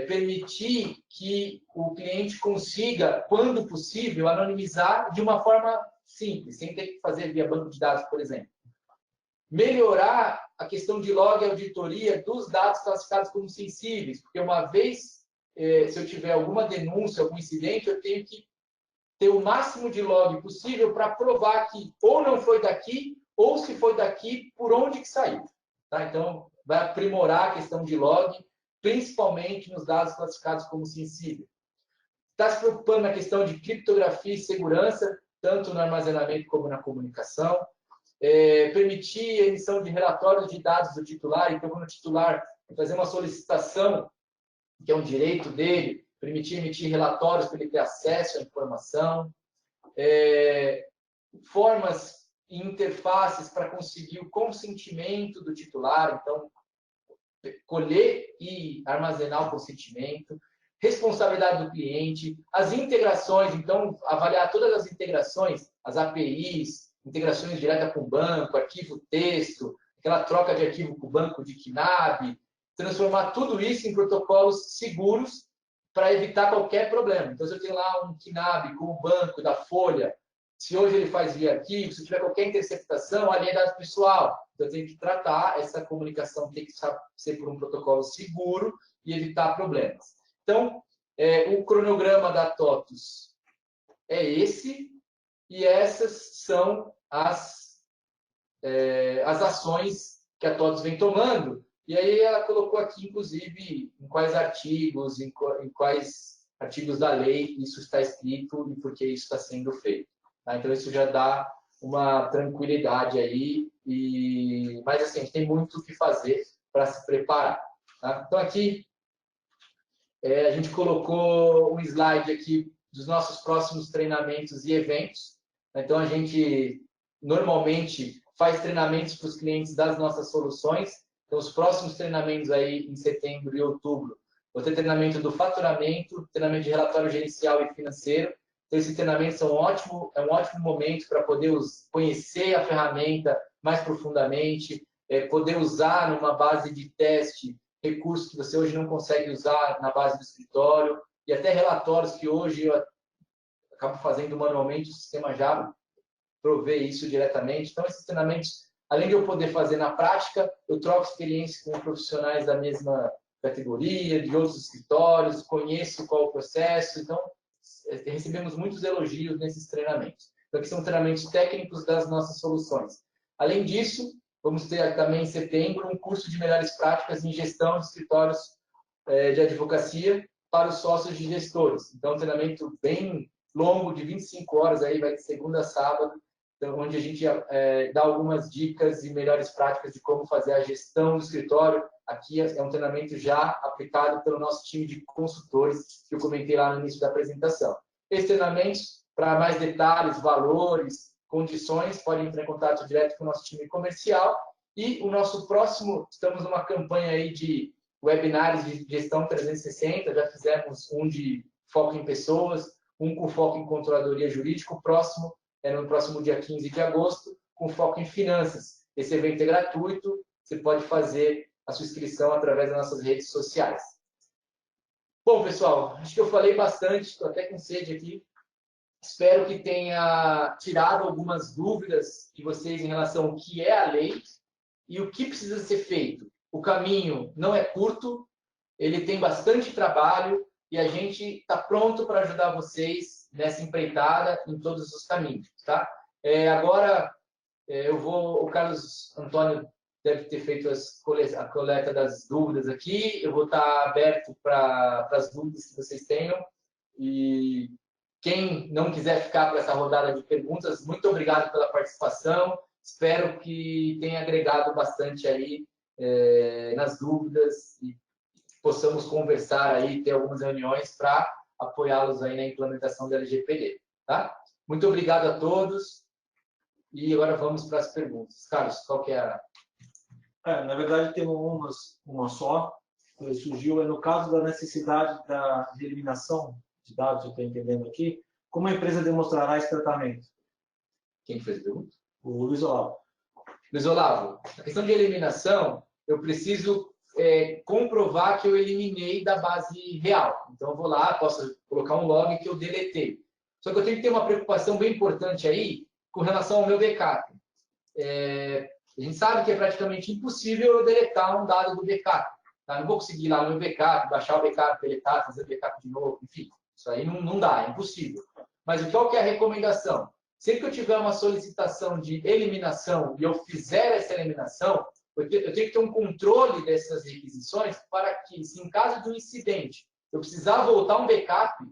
A: permitir que o cliente consiga, quando possível, anonimizar de uma forma simples, sem ter que fazer via banco de dados, por exemplo. Melhorar a questão de log e auditoria dos dados classificados como sensíveis, porque uma vez, se eu tiver alguma denúncia, algum incidente, eu tenho que ter o máximo de log possível para provar que ou não foi daqui, ou se foi daqui, por onde que saiu. Tá? Então, vai aprimorar a questão de log, principalmente nos dados classificados como sensíveis. Está se preocupando na questão de criptografia e segurança, tanto no armazenamento como na comunicação. Permitir a emissão de relatórios de dados do titular. Então, quando o titular fazer uma solicitação, que é um direito dele, permitir emitir relatórios para ele ter acesso à informação. Formas e interfaces para conseguir o consentimento do titular. Então, colher e armazenar o consentimento, responsabilidade do cliente, as integrações, então, avaliar todas as integrações, as APIs, integrações diretas com o banco, arquivo texto, aquela troca de arquivo com o banco de KNAB, transformar tudo isso em protocolos seguros para evitar qualquer problema. Então, se eu tenho lá um KNAB com o banco da Folha, se hoje ele faz via arquivo, se tiver qualquer interceptação, ali é dado pessoal. Então, eu tenho que tratar, essa comunicação tem que ser por um protocolo seguro e evitar problemas. Então, o cronograma da TOTVS é esse, e essas são as ações que a TOTVS vem tomando. E aí ela colocou aqui, inclusive, em quais artigos, em quais artigos da lei isso está escrito e por que isso está sendo feito. Tá? Então, isso já dá uma tranquilidade aí. Mas, assim, a gente tem muito o que fazer para se preparar. Tá? Então, aqui, a gente colocou um slide aqui dos nossos próximos treinamentos e eventos. Então, a gente, normalmente, faz treinamentos para os clientes das nossas soluções. Então, os próximos treinamentos aí, em setembro e outubro, vou ter treinamento do faturamento, treinamento de relatório gerencial e financeiro. Então, esses treinamentos são um ótimo momento para poder conhecer a ferramenta mais profundamente, poder usar numa base de teste recursos que você hoje não consegue usar na base do escritório, e até relatórios que hoje eu acabo fazendo manualmente, o sistema já provê isso diretamente. Então, esses treinamentos, além de eu poder fazer na prática, eu troco experiência com profissionais da mesma categoria, de outros escritórios, conheço qual é o processo. Então, recebemos muitos elogios nesses treinamentos. Então, aqui são treinamentos técnicos das nossas soluções. Além disso, vamos ter também em setembro um curso de melhores práticas em gestão de escritórios de advocacia para os sócios de gestores. Então, um treinamento bem longo, de 25 horas, aí vai de segunda a sábado, então, onde a gente dá algumas dicas e melhores práticas de como fazer a gestão do escritório. Aqui é um treinamento já aplicado pelo nosso time de consultores, que eu comentei lá no início da apresentação. Esses treinamentos, para mais detalhes, valores, condições, podem entrar em contato direto com o nosso time comercial. E o nosso próximo, estamos numa campanha aí de webinars de gestão 360, já fizemos um de foco em pessoas, um com foco em controladoria jurídica, o próximo é no próximo dia 15 de agosto, com foco em finanças. Esse evento é gratuito, você pode fazer a sua inscrição através das nossas redes sociais. Bom, pessoal, acho que eu falei bastante, estou até com sede aqui. Espero que tenha tirado algumas dúvidas de vocês em relação ao que é a lei e o que precisa ser feito. O caminho não é curto, ele tem bastante trabalho e a gente está pronto para ajudar vocês nessa empreitada em todos os caminhos, tá? Agora, o Carlos Antônio deve ter feito a coleta das dúvidas aqui, eu vou estar aberto para as dúvidas que vocês tenham e quem não quiser ficar para essa rodada de perguntas, muito obrigado pela participação. Espero que tenha agregado bastante aí nas dúvidas e possamos conversar aí, ter algumas reuniões para apoiá-los aí na implementação da LGPD, tá? Muito obrigado a todos e agora vamos para as perguntas. Carlos, qual que é a...
B: Na verdade, tem uma só, que surgiu no caso da necessidade de eliminação de dados, eu estou entendendo aqui, como a empresa demonstrará esse tratamento?
A: Quem fez a pergunta?
B: O Luiz Olavo.
A: Luiz Olavo, a questão de eliminação, eu preciso comprovar que eu eliminei da base real. Então, eu vou lá, posso colocar um log que eu deletei. Só que eu tenho que ter uma preocupação bem importante aí com relação ao meu backup. A gente sabe que é praticamente impossível eu deletar um dado do backup. Tá? Não vou conseguir ir lá no meu backup, baixar o backup, deletar, fazer o backup de novo, enfim. Isso aí não dá, é impossível. Mas qual que é a recomendação? Sempre que eu tiver uma solicitação de eliminação e eu fizer essa eliminação, eu tenho que ter um controle dessas requisições para que, se em caso de um incidente eu precisar voltar um backup,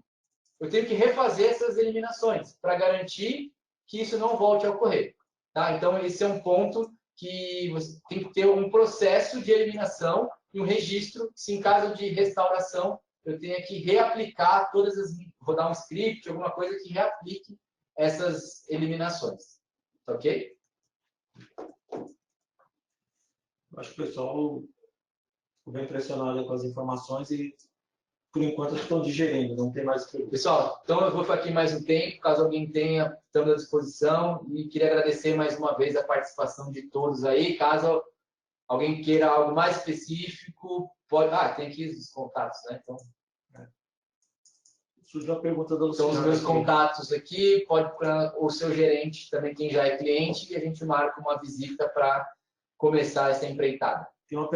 A: eu tenho que refazer essas eliminações para garantir que isso não volte a ocorrer. Tá? Então, esse é um ponto que você tem que ter um processo de eliminação e um registro, se em caso de restauração, eu tenho que reaplicar rodar um script, alguma coisa que reaplique essas eliminações. Ok?
B: Acho que o pessoal ficou bem impressionado com as informações e, por enquanto, estão digerindo, não tem mais perguntas.
A: Pessoal, então eu vou ficar aqui mais um tempo, caso alguém tenha, estamos à disposição e queria agradecer mais uma vez a participação de todos aí. Caso alguém queira algo mais específico, pode... tem aqui os contatos, né? Então,
B: surgiu a pergunta do Luciano.
A: Então, os meus contatos aqui, pode para o seu gerente, também quem já é cliente, e a gente marca uma visita para começar essa empreitada.
B: Tem uma